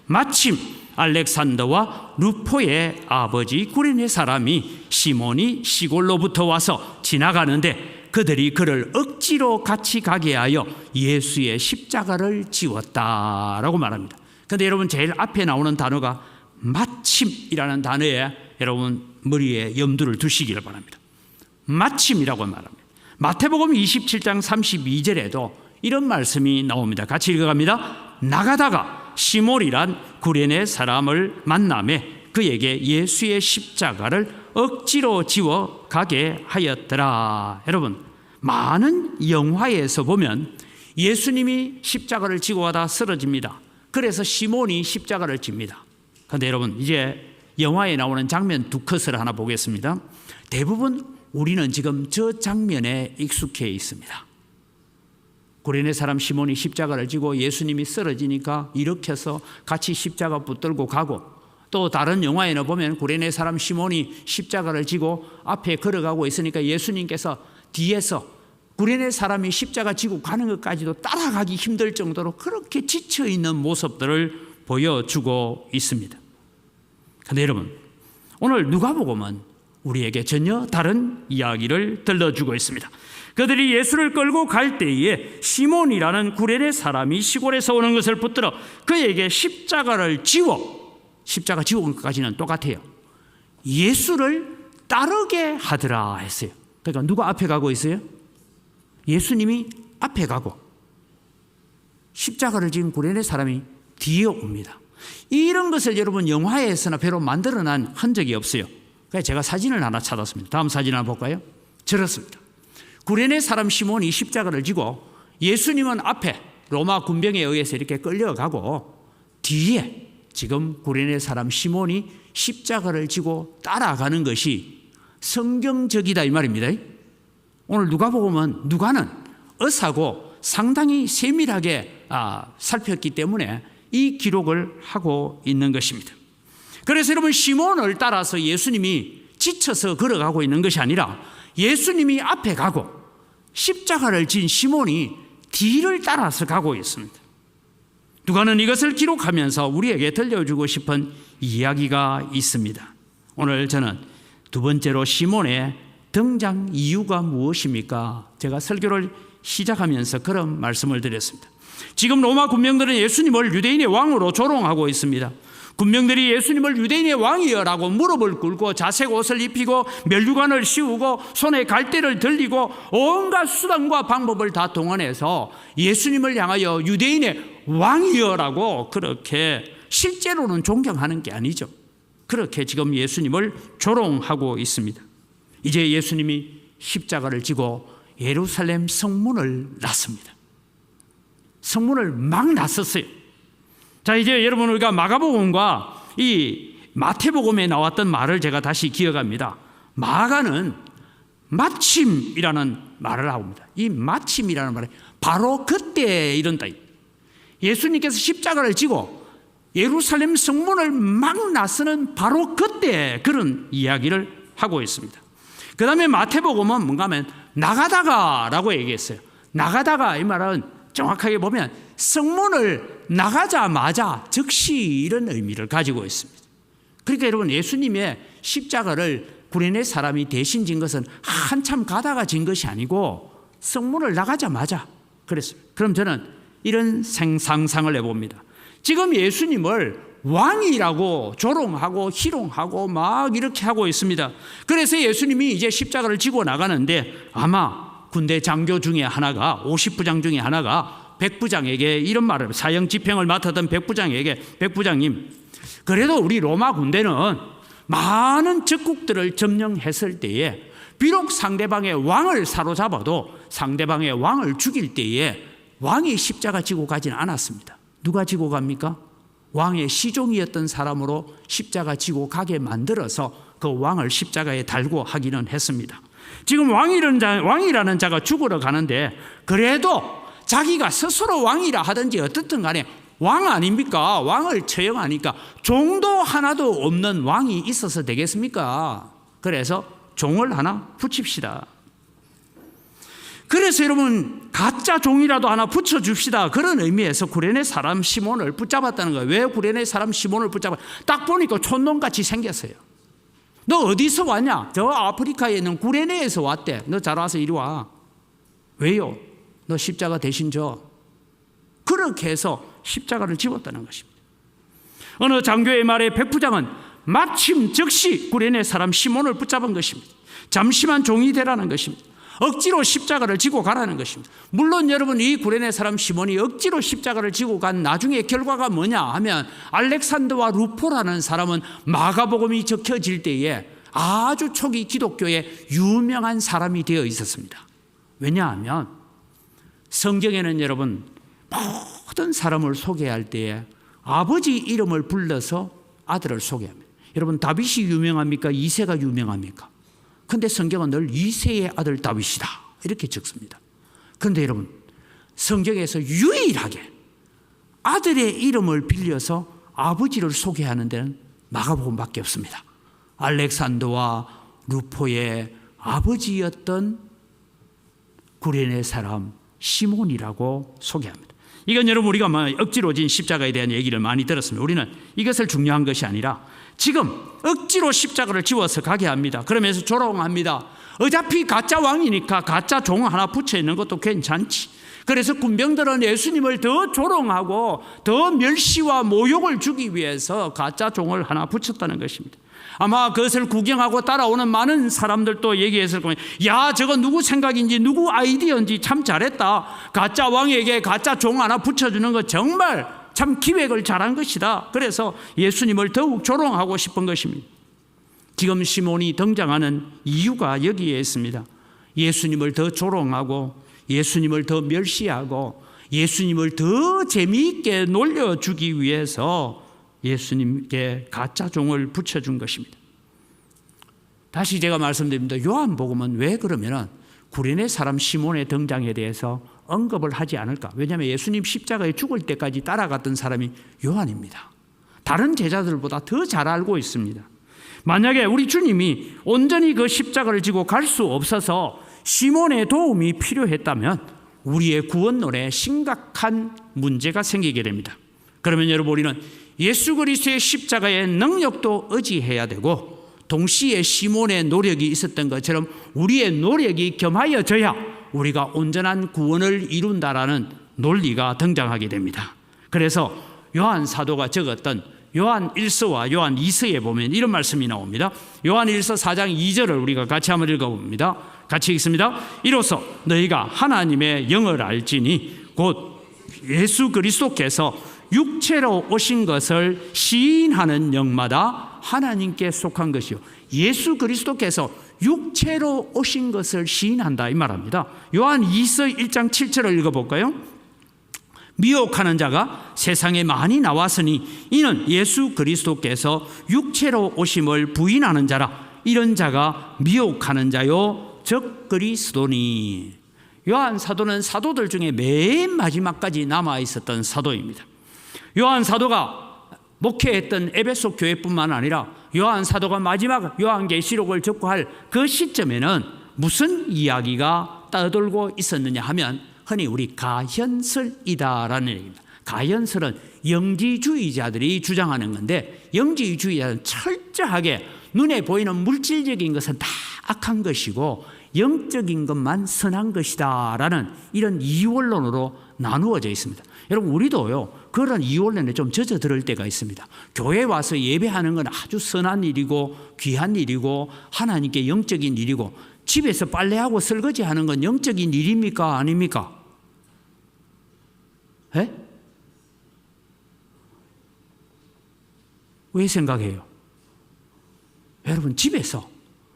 마침 알렉산더와 루포의 아버지 구레네 사람이 시몬이 시골로부터 와서 지나가는데 그들이 그를 억지로 같이 가게 하여 예수의 십자가를 지웠다라고 말합니다. 그런데 여러분, 제일 앞에 나오는 단어가 마침이라는 단어에 여러분 머리에 염두를 두시기를 바랍니다. 마침이라고 말합니다. 마태복음 27장 32절에도 이런 말씀이 나옵니다. 같이 읽어갑니다. 나가다가 시몬이란 구레네 사람을 만나매 그에게 예수의 십자가를 억지로 지워 가게 하였더라. 여러분, 많은 영화에서 보면 예수님이 십자가를 지고 가다 쓰러집니다. 그래서 시몬이 십자가를 집니다. 그런데 여러분, 이제 영화에 나오는 장면 두 컷을 하나 보겠습니다. 대부분 우리는 지금 저 장면에 익숙해 있습니다. 구레네 사람 시몬이 십자가를 지고 예수님이 쓰러지니까 일으켜서 같이 십자가 붙들고 가고, 또 다른 영화에는 보면 구레네 사람 시몬이 십자가를 지고 앞에 걸어가고 있으니까 예수님께서 뒤에서 구레네 사람이 십자가 지고 가는 것까지도 따라가기 힘들 정도로 그렇게 지쳐있는 모습들을 보여주고 있습니다. 그런데 여러분, 오늘 누가복음은 우리에게 전혀 다른 이야기를 들려주고 있습니다. 그들이 예수를 끌고 갈 때에 시몬이라는 구레네 사람이 시골에서 오는 것을 붙들어 그에게 십자가 지고 온 것까지는 똑같아요. 예수를 따르게 하더라 했어요. 그러니까 누가 앞에 가고 있어요? 예수님이 앞에 가고 십자가를 지은 구레네 사람이 뒤에 옵니다. 이런 것을 여러분 영화에서나 별로 만들어낸 흔적이 없어요. 그래서 제가 사진을 하나 찾았습니다. 다음 사진 하나 볼까요? 저렇습니다. 구레네 사람 시몬이 십자가를 지고 예수님은 앞에 로마 군병에 의해서 이렇게 끌려가고 뒤에 지금 구레네 사람 시몬이 십자가를 지고 따라가는 것이 성경적이다 이 말입니다. 오늘 누가는 어사고 상당히 세밀하게 살폈기 때문에 이 기록을 하고 있는 것입니다. 그래서 여러분 시몬을 따라서 예수님이 지쳐서 걸어가고 있는 것이 아니라 예수님이 앞에 가고 십자가를 진 시몬이 뒤를 따라서 가고 있습니다. 누가는 이것을 기록하면서 우리에게 들려주고 싶은 이야기가 있습니다. 오늘 저는 두 번째로 시몬의 등장 이유가 무엇입니까? 제가 설교를 시작하면서 그런 말씀을 드렸습니다. 지금 로마 군병들은 예수님을 유대인의 왕으로 조롱하고 있습니다. 군병들이 예수님을 유대인의 왕이여라고 무릎을 꿇고 자색 옷을 입히고 면류관을 씌우고 손에 갈대를 들리고 온갖 수단과 방법을 다 동원해서 예수님을 향하여 유대인의 왕이여라고 그렇게 실제로는 존경하는 게 아니죠. 그렇게 지금 예수님을 조롱하고 있습니다. 이제 예수님이 십자가를 지고 예루살렘 성문을 났습니다. 성문을 막 났었어요. 자, 이제 여러분 우리가 마가복음과 이 마태복음에 나왔던 말을 제가 다시 기억합니다. 마가는 마침이라는 말을 합니다. 이 마침이라는 말은 바로 그때 이런다. 예수님께서 십자가를 지고 예루살렘 성문을 막 나서는 바로 그때 그런 이야기를 하고 있습니다. 그 다음에 마태복음은 뭔가 하면 나가다가라고 얘기했어요. 나가다가 이 말은 정확하게 보면 성문을 나가자마자 즉시 이런 의미를 가지고 있습니다. 그러니까 여러분 예수님의 십자가를 구레네 사람이 대신 진 것은 한참 가다가 진 것이 아니고 성문을 나가자마자 그랬습니다. 그럼 저는 이런 상상을 해봅니다. 지금 예수님을 왕이라고 조롱하고 희롱하고 막 이렇게 하고 있습니다. 그래서 예수님이 이제 십자가를 지고 나가는데 아마 군대 장교 중에 하나가 50부장 중에 하나가 백부장에게 이런 말을 사형 집행을 맡았던 백부장님 그래도 우리 로마 군대는 많은 적국들을 점령했을 때에 비록 상대방의 왕을 사로잡아도 상대방의 왕을 죽일 때에 왕이 십자가 지고 가지는 않았습니다. 누가 지고 갑니까? 왕의 시종이었던 사람으로 십자가 지고 가게 만들어서 그 왕을 십자가에 달고 하기는 했습니다. 지금 왕이라는 자가 죽으러 가는데 그래도 자기가 스스로 왕이라 하든지 어떻든 간에 왕 아닙니까? 왕을 처형하니까 종도 하나도 없는 왕이 있어서 되겠습니까? 그래서 종을 하나 붙입시다. 그래서 여러분 가짜 종이라도 하나 붙여줍시다. 그런 의미에서 구레네 사람 시몬을 붙잡았다는 거예요. 왜 구레네 사람 시몬을 붙잡아? 딱 보니까 촌놈같이 생겼어요. 너 어디서 왔냐? 저 아프리카에 있는 구레네에서 왔대. 너 잘 와서 이리 와. 왜요? 너 십자가 대신 져. 그렇게 해서 십자가를 집었다는 것입니다. 어느 장교의 말에 백부장은 마침 즉시 구레네 사람 시몬을 붙잡은 것입니다. 잠시만 종이 되라는 것입니다. 억지로 십자가를 지고 가라는 것입니다. 물론 여러분 이 구레네 사람 시몬이 억지로 십자가를 지고 간 나중에 결과가 뭐냐 하면 알렉산더와 루포라는 사람은 마가복음이 적혀질 때에 아주 초기 기독교의 유명한 사람이 되어 있었습니다. 왜냐하면 성경에는 여러분 모든 사람을 소개할 때에 아버지 이름을 불러서 아들을 소개합니다. 여러분 다윗이 유명합니까? 이새가 유명합니까? 근데 성경은 늘 이새의 아들 다윗이다 이렇게 적습니다. 그런데 여러분 성경에서 유일하게 아들의 이름을 빌려서 아버지를 소개하는 데는 마가복음밖에 없습니다. 알렉산더와 루포의 아버지였던 구레네 사람 시몬이라고 소개합니다. 이건 여러분 우리가 억지로 진 십자가에 대한 얘기를 많이 들었습니다. 우리는 이것을 중요한 것이 아니라 지금 억지로 십자가를 지워서 가게 합니다. 그러면서 조롱합니다. 어차피 가짜 왕이니까 가짜 종 하나 붙여 있는 것도 괜찮지. 그래서 군병들은 예수님을 더 조롱하고 더 멸시와 모욕을 주기 위해서 가짜 종을 하나 붙였다는 것입니다. 아마 그것을 구경하고 따라오는 많은 사람들도 얘기했을 겁니다. 야, 저거 누구 생각인지 누구 아이디어인지 참 잘했다. 가짜 왕에게 가짜 종 하나 붙여주는 거 정말 참 기획을 잘한 것이다. 그래서 예수님을 더욱 조롱하고 싶은 것입니다. 지금 시몬이 등장하는 이유가 여기에 있습니다. 예수님을 더 조롱하고 예수님을 더 멸시하고 예수님을 더 재미있게 놀려주기 위해서 예수님께 가짜 종을 붙여준 것입니다. 다시 제가 말씀드립니다. 요한복음은 왜 그러면은 구레네 사람 시몬의 등장에 대해서 언급을 하지 않을까? 왜냐하면 예수님 십자가에 죽을 때까지 따라갔던 사람이 요한입니다. 다른 제자들보다 더 잘 알고 있습니다. 만약에 우리 주님이 온전히 그 십자가를 지고 갈 수 없어서 시몬의 도움이 필요했다면 우리의 구원론에 심각한 문제가 생기게 됩니다. 그러면 여러분, 우리는 예수 그리스도의 십자가의 능력도 의지해야 되고 동시에 시몬의 노력이 있었던 것처럼 우리의 노력이 겸하여져야 우리가 온전한 구원을 이룬다라는 논리가 등장하게 됩니다. 그래서 요한 사도가 적었던 요한 1서와 요한 2서에 보면 이런 말씀이 나옵니다. 요한 1서 4장 2절을 우리가 같이 한번 읽어봅니다. 같이 읽습니다. 이로써 너희가 하나님의 영을 알지니 곧 예수 그리스도께서 육체로 오신 것을 시인하는 영마다 하나님께 속한 것이요, 예수 그리스도께서 육체로 오신 것을 시인한다 이 말합니다. 요한 2서 1장 7절을 읽어볼까요? 미혹하는 자가 세상에 많이 나왔으니 이는 예수 그리스도께서 육체로 오심을 부인하는 자라. 이런 자가 미혹하는 자요 즉 그리스도니. 요한 사도는 사도들 중에 맨 마지막까지 남아 있었던 사도입니다. 요한 사도가 목회했던 에베소 교회뿐만 아니라 요한 사도가 마지막 요한계시록을 접고할 그 시점에는 무슨 이야기가 떠돌고 있었느냐 하면 흔히 우리 가현설이다라는 얘기입니다. 가현설은 영지주의자들이 주장하는 건데, 영지주의자는 철저하게 눈에 보이는 물질적인 것은 다 악한 것이고 영적인 것만 선한 것이다라는 이런 이원론으로 나누어져 있습니다. 여러분, 우리도요 그런 이원론에 좀 젖어들 때가 있습니다. 교회 와서 예배하는 건 아주 선한 일이고 귀한 일이고 하나님께 영적인 일이고, 집에서 빨래하고 설거지하는 건 영적인 일입니까 아닙니까? 에? 왜 생각해요? 여러분, 집에서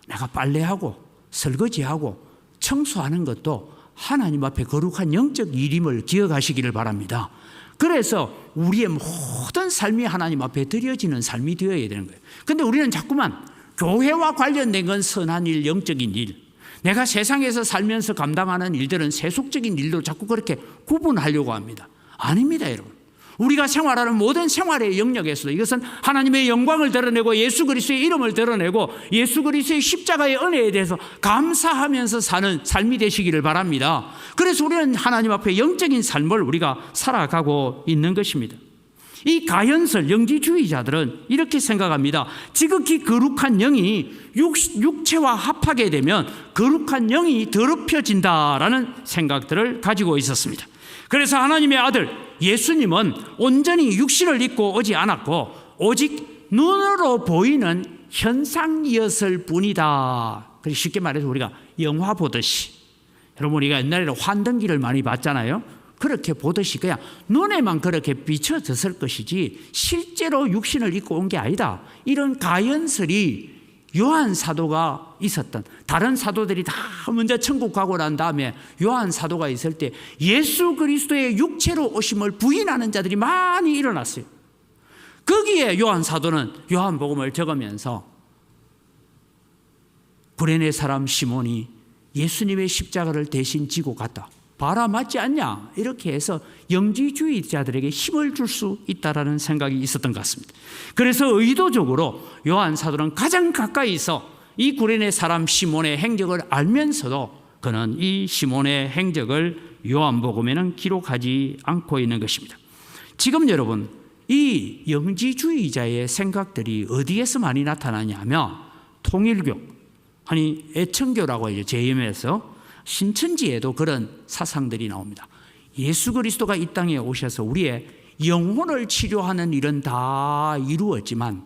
내가 빨래하고 설거지하고 청소하는 것도 하나님 앞에 거룩한 영적 일임을 기억하시기를 바랍니다. 그래서 우리의 모든 삶이 하나님 앞에 드려지는 삶이 되어야 되는 거예요. 그런데 우리는 자꾸만 교회와 관련된 건 선한 일, 영적인 일, 내가 세상에서 살면서 감당하는 일들은 세속적인 일로 자꾸 그렇게 구분하려고 합니다. 아닙니다, 여러분. 우리가 생활하는 모든 생활의 영역에서도 이것은 하나님의 영광을 드러내고 예수 그리스도의 이름을 드러내고 예수 그리스도의 십자가의 은혜에 대해서 감사하면서 사는 삶이 되시기를 바랍니다. 그래서 우리는 하나님 앞에 영적인 삶을 우리가 살아가고 있는 것입니다. 이 가현설 영지주의자들은 이렇게 생각합니다. 지극히 거룩한 영이 육체와 합하게 되면 거룩한 영이 더럽혀진다라는 생각들을 가지고 있었습니다. 그래서 하나님의 아들 예수님은 온전히 육신을 입고 오지 않았고 오직 눈으로 보이는 현상이었을 뿐이다. 그래서 쉽게 말해서 우리가 영화 보듯이, 여러분 우리가 옛날에는 환등기를 많이 봤잖아요. 그렇게 보듯이 그냥 눈에만 그렇게 비춰졌을 것이지 실제로 육신을 입고 온 게 아니다. 이런 가연설이 요한 사도가 있었던, 다른 사도들이 다 먼저 천국 가고 난 다음에 요한 사도가 있을 때 예수 그리스도의 육체로 오심을 부인하는 자들이 많이 일어났어요. 거기에 요한 사도는 요한복음을 적으면서 구레네 사람 시몬이 예수님의 십자가를 대신 지고 갔다, 봐라 맞지 않냐, 이렇게 해서 영지주의자들에게 힘을 줄 수 있다라는 생각이 있었던 것 같습니다. 그래서 의도적으로 요한 사도는 가장 가까이서 이 구레네 사람 시몬의 행적을 알면서도 그는 이 시몬의 행적을 요한복음에는 기록하지 않고 있는 것입니다. 지금 여러분, 이 영지주의자의 생각들이 어디에서 많이 나타나냐면 통일교, 아니 애청교라고 해요. 제임에서 신천지에도 그런 사상들이 나옵니다. 예수 그리스도가 이 땅에 오셔서 우리의 영혼을 치료하는 일은 다 이루었지만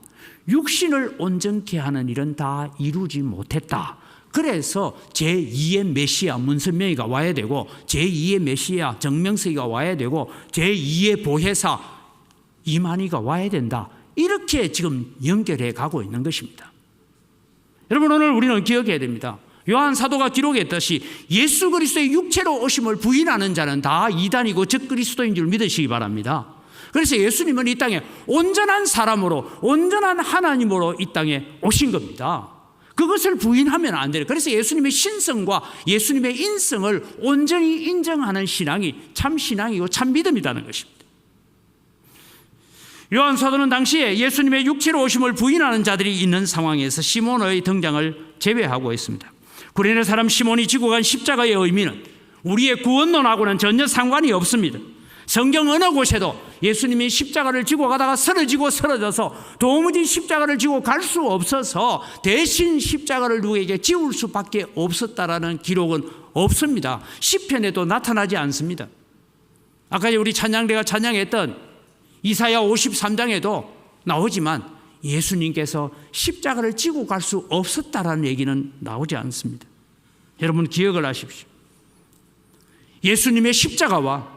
육신을 온전케 하는 일은 다 이루지 못했다. 그래서 제2의 메시아 문선명이가 와야 되고 제2의 메시아 정명석이가 와야 되고 제2의 보혜사 이만희가 와야 된다. 이렇게 지금 연결해 가고 있는 것입니다. 여러분, 오늘 우리는 기억해야 됩니다. 요한 사도가 기록했듯이 예수 그리스도의 육체로 오심을 부인하는 자는 다 이단이고 적그리스도인 줄 믿으시기 바랍니다. 그래서 예수님은 이 땅에 온전한 사람으로, 온전한 하나님으로 이 땅에 오신 겁니다. 그것을 부인하면 안 돼요. 그래서 예수님의 신성과 예수님의 인성을 온전히 인정하는 신앙이 참 신앙이고 참 믿음이라는 것입니다. 요한 사도는 당시에 예수님의 육체로 오심을 부인하는 자들이 있는 상황에서 시몬의 등장을 제외하고 있습니다. 구레네 사람 시몬이 지고 간 십자가의 의미는 우리의 구원론하고는 전혀 상관이 없습니다. 성경 어느 곳에도 예수님이 십자가를 지고 가다가 쓰러지고 쓰러져서 도무지 십자가를 지고 갈 수 없어서 대신 십자가를 누구에게 지울 수밖에 없었다라는 기록은 없습니다. 시편에도 나타나지 않습니다. 아까 우리 찬양대가 찬양했던 이사야 53장에도 나오지만 예수님께서 십자가를 지고 갈 수 없었다라는 얘기는 나오지 않습니다. 여러분 기억을 하십시오. 예수님의 십자가와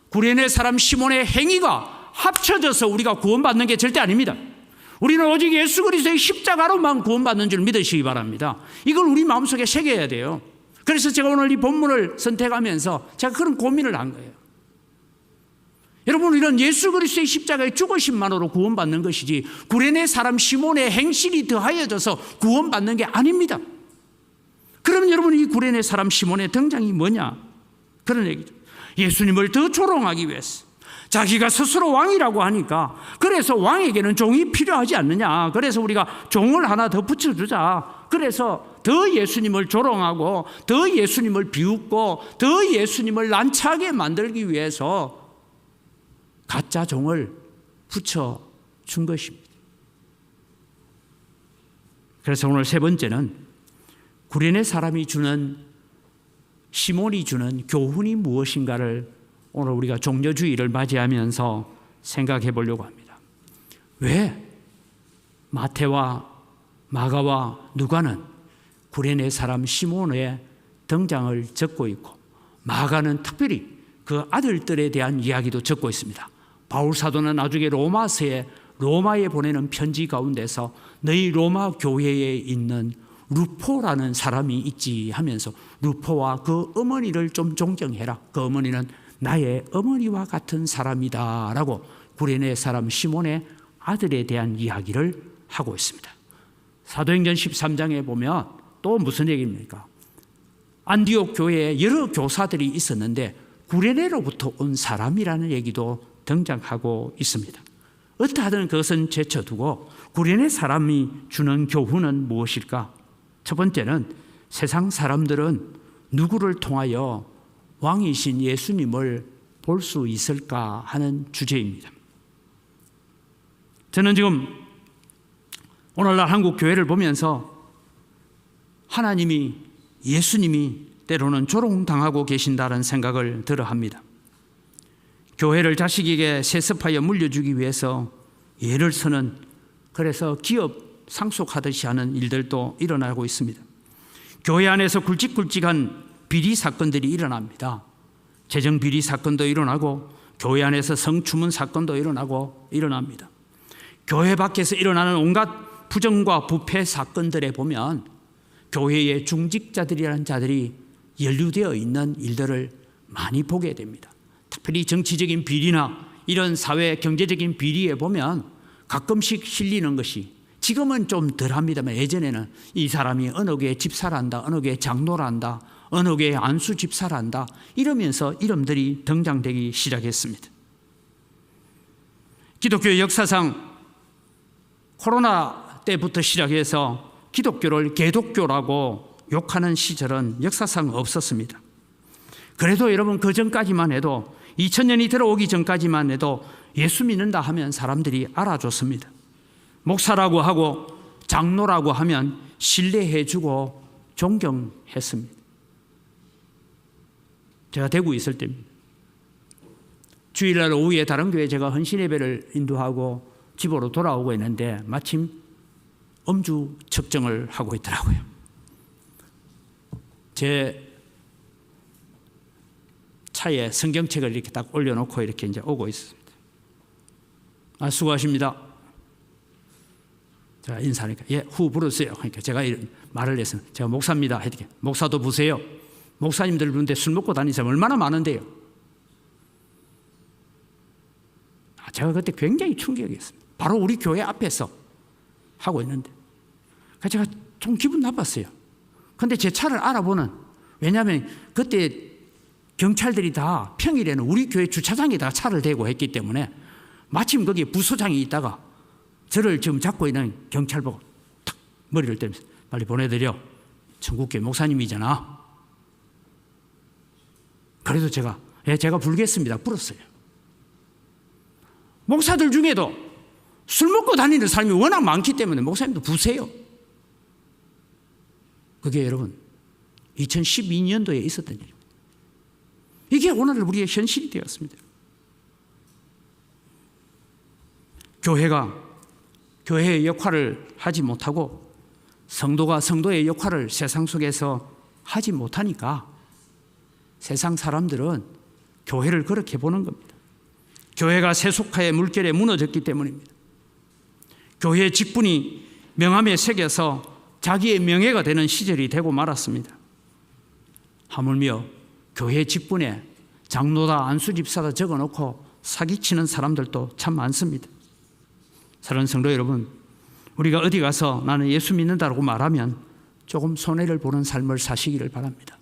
구레네 사람 시몬의 행위가 합쳐져서 우리가 구원받는 게 절대 아닙니다. 우리는 오직 예수 그리스도의 십자가로만 구원받는 줄 믿으시기 바랍니다. 이걸 우리 마음속에 새겨야 돼요. 그래서 제가 오늘 이 본문을 선택하면서 제가 그런 고민을 한 거예요. 여러분 우리는 예수 그리스도의 십자가의 죽으심만으로 구원받는 것이지 구레네 사람 시몬의 행실이 더하여져서 구원받는 게 아닙니다. 그럼 여러분 이 구레네 사람 시몬의 등장이 뭐냐? 그런 얘기죠. 예수님을 더 조롱하기 위해서 자기가 스스로 왕이라고 하니까 그래서 왕에게는 종이 필요하지 않느냐, 그래서 우리가 종을 하나 더 붙여주자, 그래서 더 예수님을 조롱하고 더 예수님을 비웃고 더 예수님을 난처하게 만들기 위해서 가짜 종을 붙여준 것입니다. 그래서 오늘 세 번째는 구레네 사람이 주는, 시몬이 주는 교훈이 무엇인가를 오늘 우리가 종려주의를 맞이하면서 생각해 보려고 합니다. 왜 마태와 마가와 누가는 구레네 사람 시몬의 등장을 적고 있고 마가는 특별히 그 아들들에 대한 이야기도 적고 있습니다. 바울 사도는 나중에 로마에 보내는 편지 가운데서 너희 로마 교회에 있는 루포라는 사람이 있지 하면서 루포와 그 어머니를 좀 존경해라. 그 어머니는 나의 어머니와 같은 사람이다 라고 구레네 사람 시몬의 아들에 대한 이야기를 하고 있습니다. 사도행전 13장에 보면 또 무슨 얘기입니까? 안디옥 교회에 여러 교사들이 있었는데 구레네로부터 온 사람이라는 얘기도 등장하고 있습니다. 어떠하든 그것은 제쳐두고 구레네 사람이 주는 교훈은 무엇일까? 첫 번째는 세상 사람들은 누구를 통하여 왕이신 예수님을 볼 수 있을까 하는 주제입니다. 저는 지금 오늘날 한국 교회를 보면서 하나님이, 예수님이 때로는 조롱당하고 계신다는 생각을 들어 합니다. 교회를 자식에게 세습하여 물려주기 위해서 예를 서는, 그래서 기업 상속하듯이 하는 일들도 일어나고 있습니다. 교회 안에서 굵직굵직한 비리 사건들이 일어납니다. 재정 비리 사건도 일어나고 교회 안에서 성추문 사건도 일어납니다. 교회 밖에서 일어나는 온갖 부정과 부패 사건들에 보면 교회의 중직자들이라는 자들이 연루되어 있는 일들을 많이 보게 됩니다. 특별히 정치적인 비리나 이런 사회 경제적인 비리에 보면 가끔씩 실리는 것이, 지금은 좀 덜합니다만 예전에는 이 사람이 어느 교회 집사란다, 어느 교회 장로란다, 어느 교회 안수 집사란다 이러면서 이름들이 등장되기 시작했습니다. 기독교의 역사상 코로나 때부터 시작해서 기독교를 개독교라고 욕하는 시절은 역사상 없었습니다. 그래도 여러분 그 전까지만 해도 2000년이 들어오기 전까지만 해도 예수 믿는다 하면 사람들이 알아줬습니다. 목사라고 하고 장로라고 하면 신뢰해주고 존경했습니다. 제가 대구에 있을 때입니다. 주일날 오후에 다른 교회 제가 헌신 예배를 인도하고 집으로 돌아오고 있는데 마침 음주 측정을 하고 있더라고요. 제 차에 성경책을 이렇게 딱 올려놓고 이렇게 이제 오고 있습니다. 수고하십니다. 제가 인사하니까 예, 후 부르세요. 그러니까 제가 이런 말을 해서 제가 목사입니다. 했더니 목사도 부세요. 목사님들 부른데 술 먹고 다니는 사람 얼마나 많은데요. 제가 그때 굉장히 충격이었습니다. 바로 우리 교회 앞에서 하고 있는데 그래서 제가 좀 기분 나빴어요. 근데 제 차를 알아보는, 왜냐하면 그때 경찰들이 다 평일에는 우리 교회 주차장에다가 차를 대고 했기 때문에 마침 거기에 부소장이 있다가 저를 지금 잡고 있는 경찰 보고 탁 머리를 때리면서 빨리 보내드려. 천국교회 목사님이잖아. 그래도 제가 예, 제가 불겠습니다. 불었어요. 목사들 중에도 술 먹고 다니는 사람이 워낙 많기 때문에 목사님도 부세요. 그게 여러분 2012년도에 있었던 일입니다. 이게 오늘 우리의 현실이 되었습니다. 교회가 교회의 역할을 하지 못하고 성도가 성도의 역할을 세상 속에서 하지 못하니까 세상 사람들은 교회를 그렇게 보는 겁니다. 교회가 세속화의 물결에 무너졌기 때문입니다. 교회의 직분이 명함에 새겨서 자기의 명예가 되는 시절이 되고 말았습니다. 하물며 교회 직분에 장로다 안수집사다 적어놓고 사기치는 사람들도 참 많습니다. 사랑하는 성도 여러분, 우리가 어디 가서 나는 예수 믿는다고 말하면 조금 손해를 보는 삶을 사시기를 바랍니다.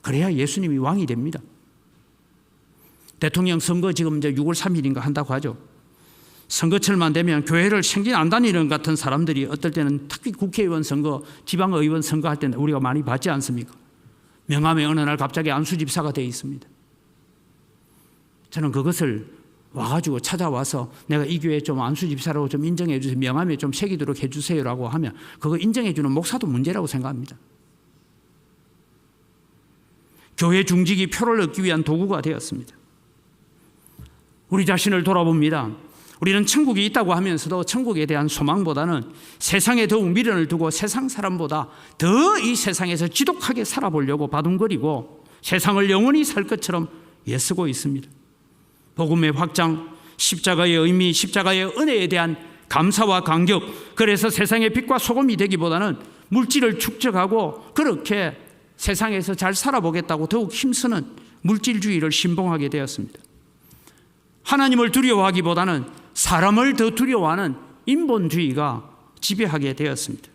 그래야 예수님이 왕이 됩니다. 대통령 선거 지금 이제 6월 3일인가 한다고 하죠. 선거철만 되면 교회를 생긴 안 다니는 같은 사람들이 어떨 때는 특히 국회의원 선거, 지방의원 선거 할 때는 우리가 많이 봤지 않습니까? 명함에 어느 날 갑자기 안수집사가 되어 있습니다. 저는 그것을 와가지고 찾아와서 내가 이 교회 좀 안수집사라고 좀 인정해 주세요. 명함에 좀 새기도록 해 주세요라고 하면 그거 인정해 주는 목사도 문제라고 생각합니다. 교회 중직이 표를 얻기 위한 도구가 되었습니다. 우리 자신을 돌아봅니다. 우리는 천국이 있다고 하면서도 천국에 대한 소망보다는 세상에 더욱 미련을 두고 세상 사람보다 더 이 세상에서 지독하게 살아보려고 바둥거리고 세상을 영원히 살 것처럼 애쓰고 있습니다. 복음의 확장, 십자가의 의미, 십자가의 은혜에 대한 감사와 감격, 그래서 세상의 빛과 소금이 되기보다는 물질을 축적하고 그렇게 세상에서 잘 살아보겠다고 더욱 힘쓰는 물질주의를 신봉하게 되었습니다. 하나님을 두려워하기보다는 사람을 더 두려워하는 인본주의가 지배하게 되었습니다.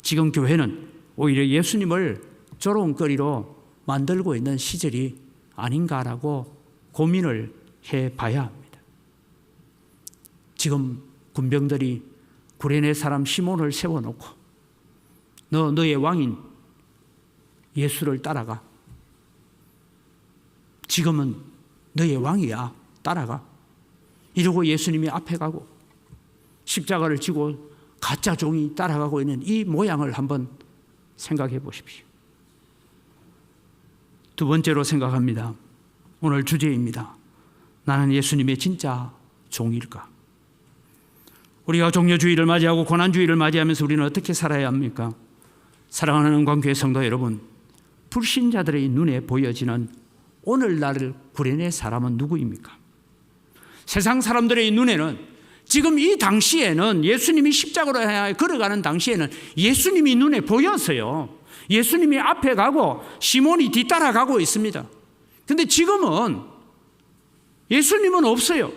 지금 교회는 오히려 예수님을 조롱거리로 만들고 있는 시절이 아닌가라고 고민을 해봐야 합니다. 지금 군병들이 구레네 사람 시몬을 세워놓고 너의 왕인 예수를 따라가. 지금은 너의 왕이야. 따라가. 이러고 예수님이 앞에 가고 십자가를 지고 가짜 종이 따라가고 있는 이 모양을 한번 생각해 보십시오. 두 번째로 생각합니다. 오늘 주제입니다. 나는 예수님의 진짜 종일까? 우리가 종려주의를 맞이하고 고난주의를 맞이하면서 우리는 어떻게 살아야 합니까? 사랑하는 은광교회 성도 여러분, 불신자들의 눈에 보여지는 오늘날 구레네 사람은 누구입니까? 세상 사람들의 눈에는 지금 이 당시에는 예수님이 십자가로 향해 걸어가는 당시에는 예수님이 눈에 보였어요. 예수님이 앞에 가고 시몬이 뒤따라가고 있습니다. 그런데 지금은 예수님은 없어요.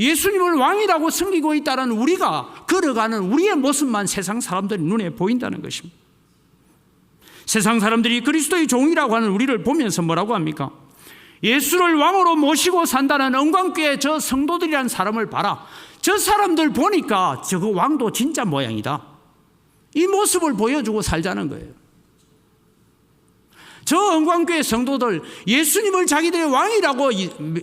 예수님을 왕이라고 섬기고 있다는 우리가 걸어가는 우리의 모습만 세상 사람들의 눈에 보인다는 것입니다. 세상 사람들이 그리스도의 종이라고 하는 우리를 보면서 뭐라고 합니까? 예수를 왕으로 모시고 산다는 은광교회 저 성도들이라는 사람을 봐라. 저 사람들 보니까 저거 왕도 진짜 모양이다. 이 모습을 보여주고 살자는 거예요. 저 은광교회 성도들 예수님을 자기들의 왕이라고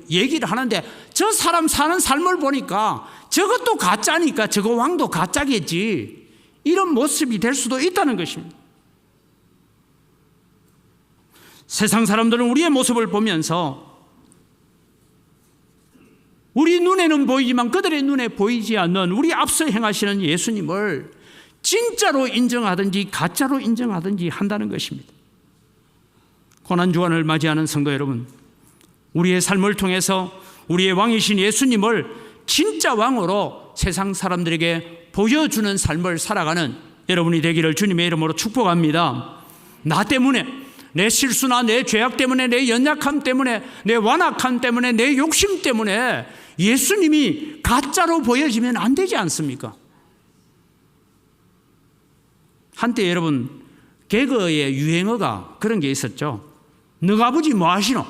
얘기를 하는데 저 사람 사는 삶을 보니까 저것도 가짜니까 저거 왕도 가짜겠지. 이런 모습이 될 수도 있다는 것입니다. 세상 사람들은 우리의 모습을 보면서 우리 눈에는 보이지만 그들의 눈에 보이지 않는 우리 앞서 행하시는 예수님을 진짜로 인정하든지 가짜로 인정하든지 한다는 것입니다. 고난주간을 맞이하는 성도 여러분, 우리의 삶을 통해서 우리의 왕이신 예수님을 진짜 왕으로 세상 사람들에게 보여주는 삶을 살아가는 여러분이 되기를 주님의 이름으로 축복합니다. 나 때문에, 내 실수나 내 죄악 때문에, 내 연약함 때문에, 내 완악함 때문에, 내 욕심 때문에 예수님이 가짜로 보여지면 안 되지 않습니까? 한때 여러분 개그의 유행어가 그런 게 있었죠. 너희 아버지 뭐 하시노?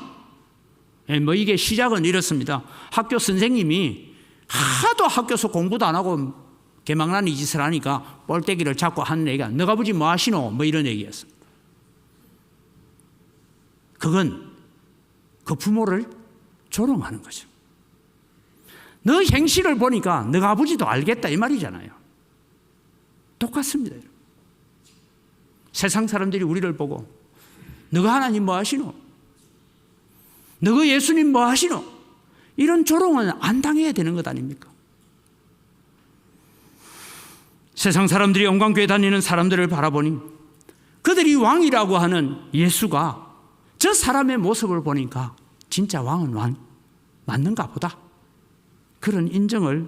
뭐 이게 시작은 이렇습니다. 학교 선생님이 하도 학교에서 공부도 안 하고 개망난 이 짓을 하니까 뻘떼기를 잡고 하는 얘기가 너희 아버지 뭐 하시노? 뭐 이런 얘기였어요. 그건 그 부모를 조롱하는 거죠. 너 행실을 보니까 너희 아버지도 알겠다 이 말이잖아요. 똑같습니다. 세상 사람들이 우리를 보고 너가 하나님 뭐 하시노? 너가 예수님 뭐 하시노? 이런 조롱은 안 당해야 되는 것 아닙니까? 세상 사람들이 영광교회 다니는 사람들을 바라보니 그들이 왕이라고 하는 예수가 저 사람의 모습을 보니까 진짜 왕은 맞는가 보다. 그런 인정을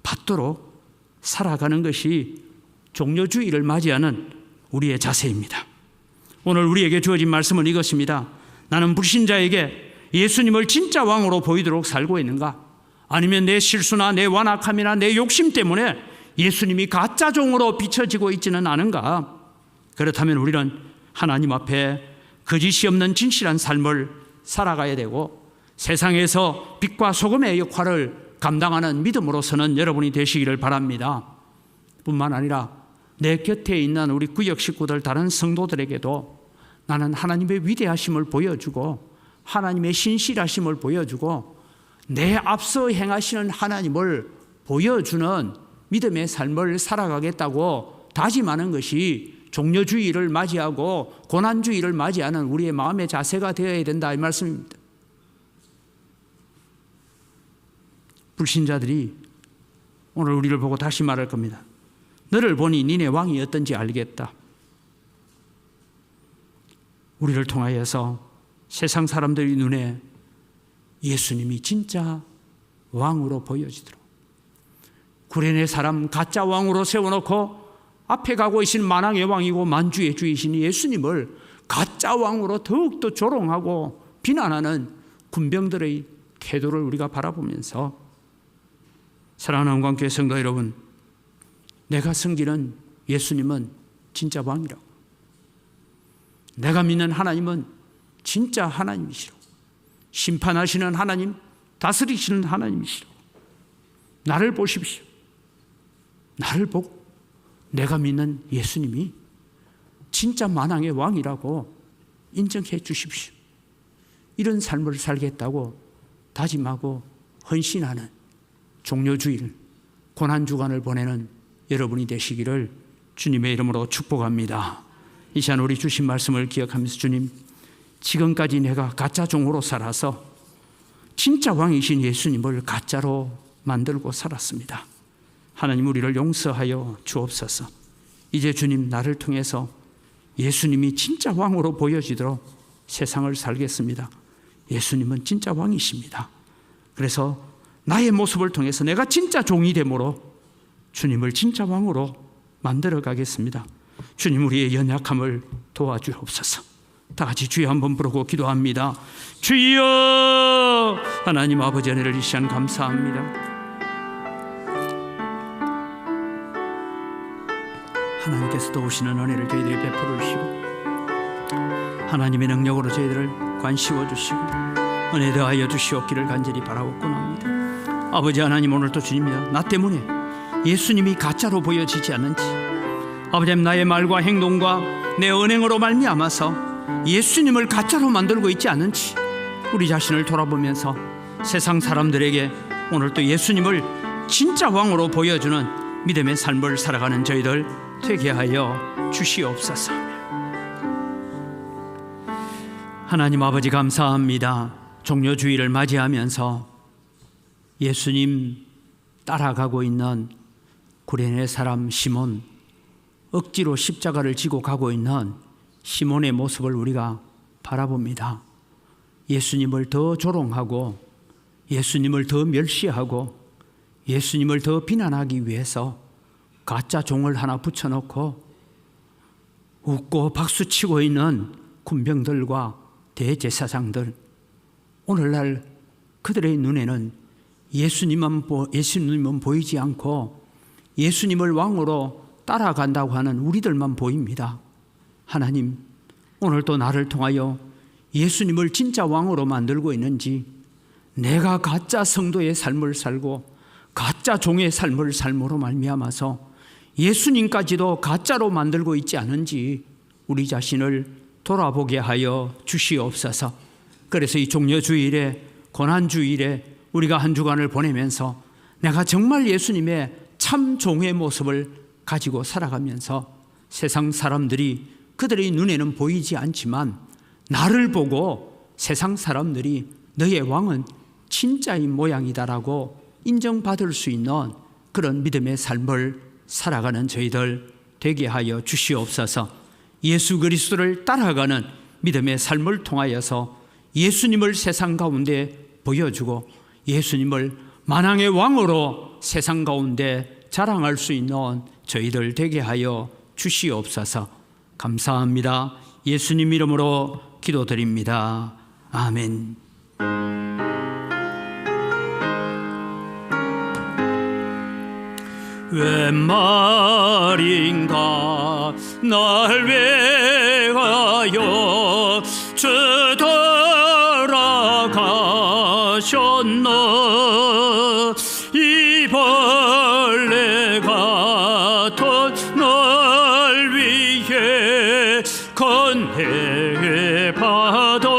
받도록 살아가는 것이 종료주의를 맞이하는 우리의 자세입니다. 오늘 우리에게 주어진 말씀은 이것입니다. 나는 불신자에게 예수님을 진짜 왕으로 보이도록 살고 있는가? 아니면 내 실수나 내 완악함이나 내 욕심 때문에 예수님이 가짜 종으로 비춰지고 있지는 않은가? 그렇다면 우리는 하나님 앞에 거짓이 없는 진실한 삶을 살아가야 되고 세상에서 빛과 소금의 역할을 감당하는 믿음으로서는 여러분이 되시기를 바랍니다. 뿐만 아니라 내 곁에 있는 우리 구역 식구들 다른 성도들에게도 나는 하나님의 위대하심을 보여주고 하나님의 신실하심을 보여주고 내 앞서 행하시는 하나님을 보여주는 믿음의 삶을 살아가겠다고 다짐하는 것이 종료주의를 맞이하고 고난주의를 맞이하는 우리의 마음의 자세가 되어야 된다 이 말씀입니다. 불신자들이 오늘 우리를 보고 다시 말할 겁니다. 너를 보니 니네 왕이 어떤지 알겠다. 우리를 통하여서 세상 사람들의 눈에 예수님이 진짜 왕으로 보여지도록 구레네 사람 가짜 왕으로 세워놓고 앞에 가고 계신 만왕의 왕이고 만주의 주이신 예수님을 가짜 왕으로 더욱더 조롱하고 비난하는 군병들의 태도를 우리가 바라보면서 사랑하는 영광교회 성도 여러분, 내가 섬기는 예수님은 진짜 왕이라고, 내가 믿는 하나님은 진짜 하나님이시라고, 심판하시는 하나님, 다스리시는 하나님이시라고, 나를 보십시오. 나를 보고 내가 믿는 예수님이 진짜 만왕의 왕이라고 인정해 주십시오. 이런 삶을 살겠다고 다짐하고 헌신하는 종료주일 고난주간을 보내는 여러분이 되시기를 주님의 이름으로 축복합니다. 이 시간 우리 주신 말씀을 기억하면서 주님, 지금까지 내가 가짜 종으로 살아서 진짜 왕이신 예수님을 가짜로 만들고 살았습니다. 하나님 우리를 용서하여 주옵소서. 이제 주님 나를 통해서 예수님이 진짜 왕으로 보여지도록 세상을 살겠습니다. 예수님은 진짜 왕이십니다. 그래서 나의 모습을 통해서 내가 진짜 종이 되므로 주님을 진짜 왕으로 만들어 가겠습니다. 주님 우리의 연약함을 도와주옵소서. 다 같이 주여 한번 부르고 기도합니다. 주여, 하나님 아버지 은혜를 이 시간 감사합니다. 하나님께서 도우시는 은혜를 저희들이 베풀어 주시고 하나님의 능력으로 저희들을 관시워 주시고 은혜 더하여 주시옵기를 간절히 바라옵곤 합니다. 아버지 하나님, 오늘도 주님이여, 나 때문에 예수님이 가짜로 보여지지 않는지, 아버지 하나님 나의 말과 행동과 내 언행으로 말미암아서 예수님을 가짜로 만들고 있지 않는지 우리 자신을 돌아보면서 세상 사람들에게 오늘 또 예수님을 진짜 왕으로 보여주는 믿음의 삶을 살아가는 저희들 되게 하여 주시옵소서. 하나님 아버지 감사합니다. 종료주의를 맞이하면서 예수님 따라가고 있는 구레네 사람 시몬, 억지로 십자가를 지고 가고 있는 시몬의 모습을 우리가 바라봅니다. 예수님을 더 조롱하고 예수님을 더 멸시하고 예수님을 더 비난하기 위해서 가짜 종을 하나 붙여놓고 웃고 박수치고 있는 군병들과 대제사장들, 오늘날 그들의 눈에는 예수님은 보이지 않고 예수님을 왕으로 따라간다고 하는 우리들만 보입니다. 하나님, 오늘도 나를 통하여 예수님을 진짜 왕으로 만들고 있는지, 내가 가짜 성도의 삶을 살고 가짜 종의 삶을 삶으로 말미암아서 예수님까지도 가짜로 만들고 있지 않은지 우리 자신을 돌아보게 하여 주시옵소서. 그래서 이 종려주일에, 고난주일에 우리가 한 주간을 보내면서 내가 정말 예수님의 참 종의 모습을 가지고 살아가면서 세상 사람들이 그들의 눈에는 보이지 않지만 나를 보고 세상 사람들이 너의 왕은 진짜인 모양이다라고 인정받을 수 있는 그런 믿음의 삶을 살아가는 저희들 되게 하여 주시옵소서. 예수 그리스도를 따라가는 믿음의 삶을 통하여서 예수님을 세상 가운데 보여주고 예수님을 만왕의 왕으로 세상 가운데 자랑할 수 있는 저희들 되게 하여 주시옵소서. 감사합니다. 예수님 이름으로 기도드립니다. 아멘. 웬 말인가 날 위하여 주 돌아가셨나. 이 벌레 같은 날 위해 건해 받으셨나.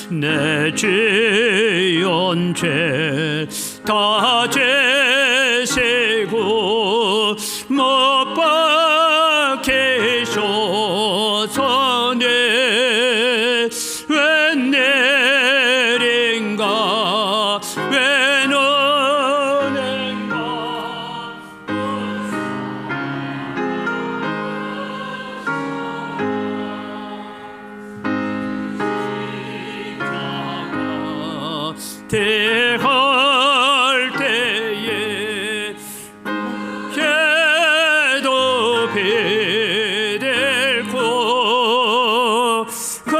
내 지은 죄 다 제시고 못 박히셔서네. 웬 내린가 웬 은행가 대할 때에 해도 비들고 그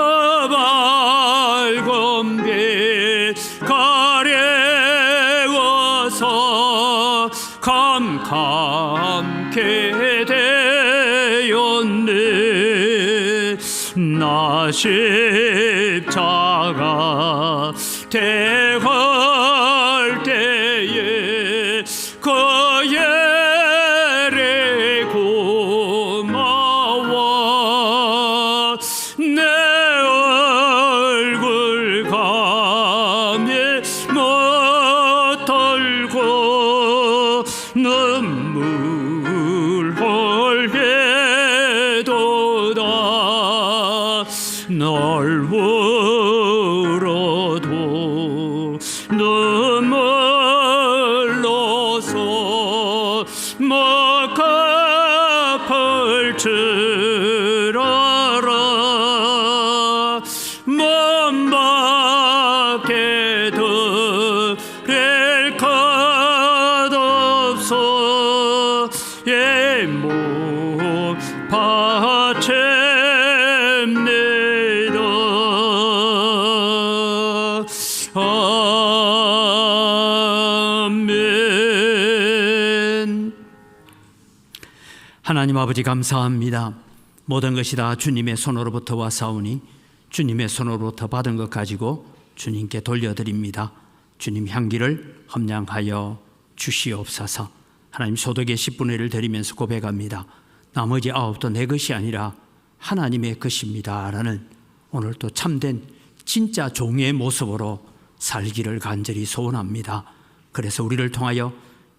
밝은 빛 가려워서 캄캄케 되었네. 나 십자가 대할 때에 그 예를 고마워. 내 얼굴 감히 못 털고 눈물 흘리도다. 널 울어도 눈물로서 못 갚을 줄 알아. 몸 밖에 드릴 것 없어. 예목 바칩니다. 아멘. 하나님 아버지 감사합니다. 모든 것이 다 주님의 손으로부터 와사오니 주님의 손으로부터 받은 것 가지고 주님께 돌려드립니다. 주님 향기를 함량하여 주시옵소서. 하나님 소득의 10분의 1을 드리면서 고백합니다. 나머지 9도 내 것이 아니라 하나님의 것입니다 라는 오늘 또 참된 진짜 종의 모습으로 살기를 간절히 소원합니다. 그래서 우리를 통하여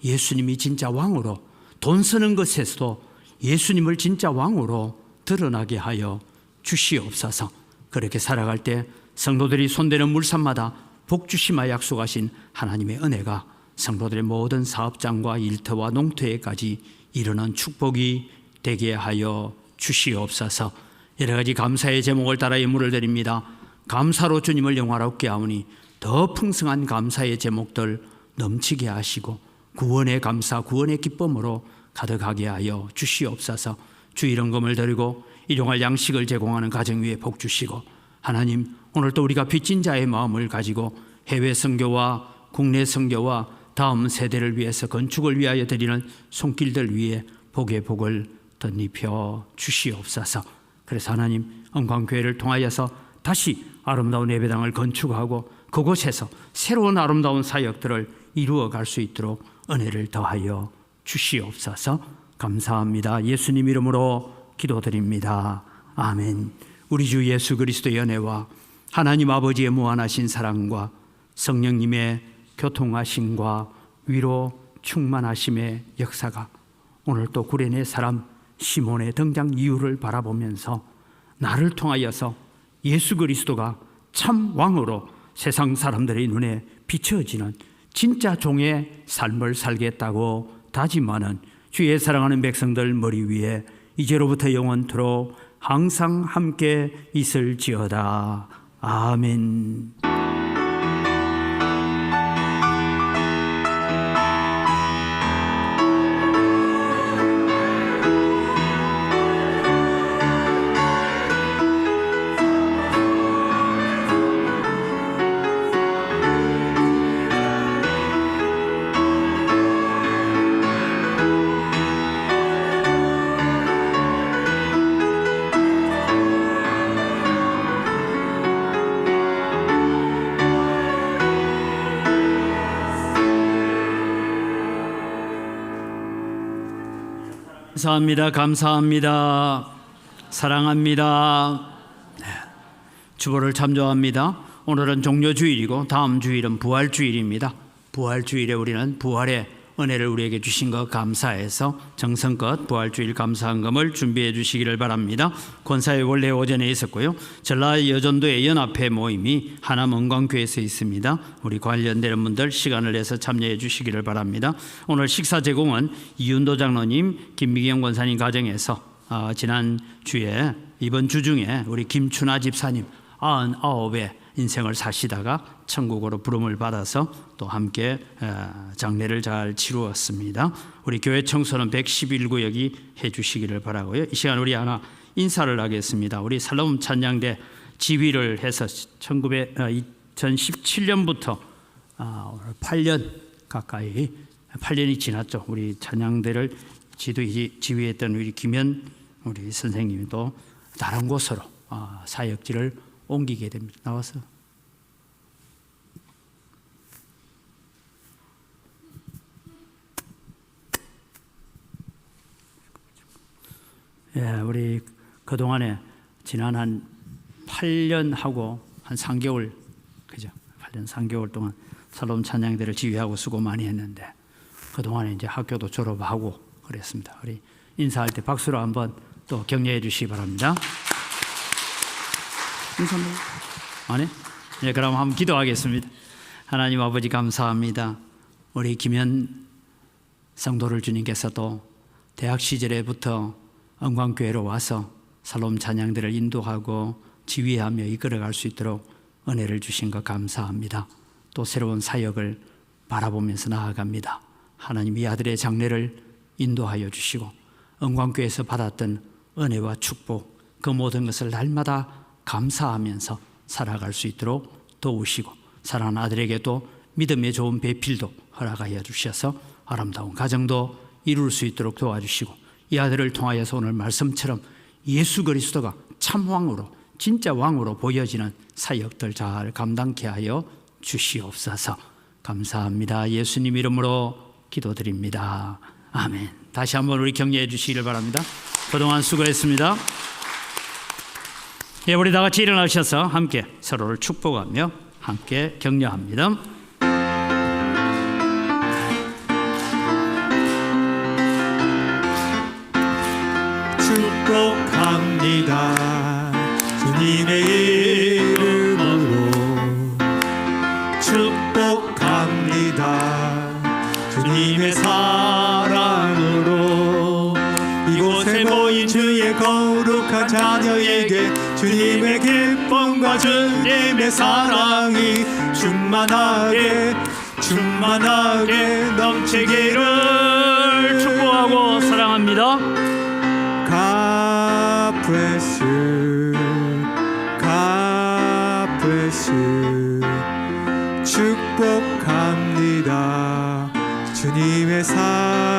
예수님이 진짜 왕으로, 돈 쓰는 것에서도 예수님을 진짜 왕으로 드러나게 하여 주시옵소서. 그렇게 살아갈 때 성도들이 손대는 물산마다 복주심하 약속하신 하나님의 은혜가 성도들의 모든 사업장과 일터와 농토에까지 이르는 축복이 되게 하여 주시옵소서. 여러 가지 감사의 제목을 따라 예물을 드립니다. 감사로 주님을 영화롭게 하오니 더 풍성한 감사의 제목들 넘치게 하시고 구원의 감사, 구원의 기쁨으로 가득하게 하여 주시옵소서. 주일헌금을 드리고 일용할 양식을 제공하는 가정 위에 복 주시고, 하나님 오늘도 우리가 빚진 자의 마음을 가지고 해외 선교와 국내 선교와 다음 세대를 위해서 건축을 위하여 드리는 손길들 위에 복의 복을 덧입혀 주시옵소서. 그래서 하나님 은광교회를 통하여서 다시 아름다운 예배당을 건축하고 그곳에서 새로운 아름다운 사역들을 이루어 갈 수 있도록 은혜를 더하여 주시옵소서. 감사합니다. 예수님 이름으로 기도드립니다. 아멘. 우리 주 예수 그리스도의 은혜와 하나님 아버지의 무한하신 사랑과 성령님의 교통하심과 위로 충만하심의 역사가 오늘 또 구레네 사람 시몬의 등장 이유를 바라보면서 나를 통하여서 예수 그리스도가 참 왕으로 세상 사람들의 눈에 비춰지는 진짜 종의 삶을 살겠다고 다짐하는 주의 사랑하는 백성들 머리 위에 이제로부터 영원토록 항상 함께 있을지어다. 아멘. 감사합니다. 감사합니다. 사랑합니다. 주보를 참조합니다. 오늘은 종료주일이고 다음 주일은 부활주일입니다. 부활주일에 우리는 부활의 은혜를 우리에게 주신 것 감사해서 정성껏 부활주일 감사헌금을 준비해 주시기를 바랍니다. 권사회 원래 오전에 있었고요. 전라 여전도의 연합회 모임이 하남 은광교회에서 있습니다. 우리 관련되는 분들 시간을 내서 참여해 주시기를 바랍니다. 오늘 식사 제공은 이윤도 장로님, 김미경 권사님 가정에서 지난 주에 이번 주 중에 우리 김춘아 집사님 99의 인생을 사시다가 천국으로 부름을 받아서 또 함께 장례를 잘 치루었습니다. 우리 교회 청소는 111구역이 해주시기를 바라고요. 이 시간 우리 하나 인사를 하겠습니다. 우리 살롬 찬양대 지휘를 해서 2017년부터 8년 가까이 8년이 지났죠. 우리 찬양대를 지휘했던 우리 김현 우리 선생님이 또 다른 곳으로 사역지를 옮기게 됩니다. 나와서 우리 그동안에 지난 한 8년하고 한 3개월 그죠? 8년 3개월 동안 살롬 찬양대를 지휘하고 수고 많이 했는데 그동안에 이제 학교도 졸업하고 그랬습니다. 우리 인사할 때 박수로 한번 또 격려해 주시기 바랍니다. 인사합니다. 안 해? 네, 그럼 한번 기도하겠습니다. 하나님 아버지 감사합니다. 우리 김현 성도를 주님께서도 대학 시절에부터 은광교회로 와서 살롬 찬양들을 인도하고 지휘하며 이끌어갈 수 있도록 은혜를 주신 것 감사합니다. 또 새로운 사역을 바라보면서 나아갑니다. 하나님 이 아들의 장래를 인도하여 주시고 은광교회에서 받았던 은혜와 축복 그 모든 것을 날마다 감사하면서 살아갈 수 있도록 도우시고 사랑하는 아들에게도 믿음의 좋은 배필도 허락하여 주셔서 아름다운 가정도 이룰 수 있도록 도와주시고 이 아들을 통하여서 오늘 말씀처럼 예수 그리스도가 참 왕으로 진짜 왕으로 보여지는 사역들 잘 감당케 하여 주시옵소서. 감사합니다. 예수님 이름으로 기도드립니다. 아멘. 다시 한번 우리 격려해 주시기를 바랍니다. 그동안 수고했습니다. 예, 우리 다 같이 일어나셔서 함께 서로를 축복하며 함께 격려합니다. 축복합니다. 주님의 이름으로 축복합니다. 주님의 사랑으로 이곳에 모인 주의 거룩한 자녀에게 주님의 기쁨과 은혜와 주님의 사랑이 충만하게 넘치기를 축복하고 사랑합니다. God bless you, God bless you. 축복합니다. 주님의 사랑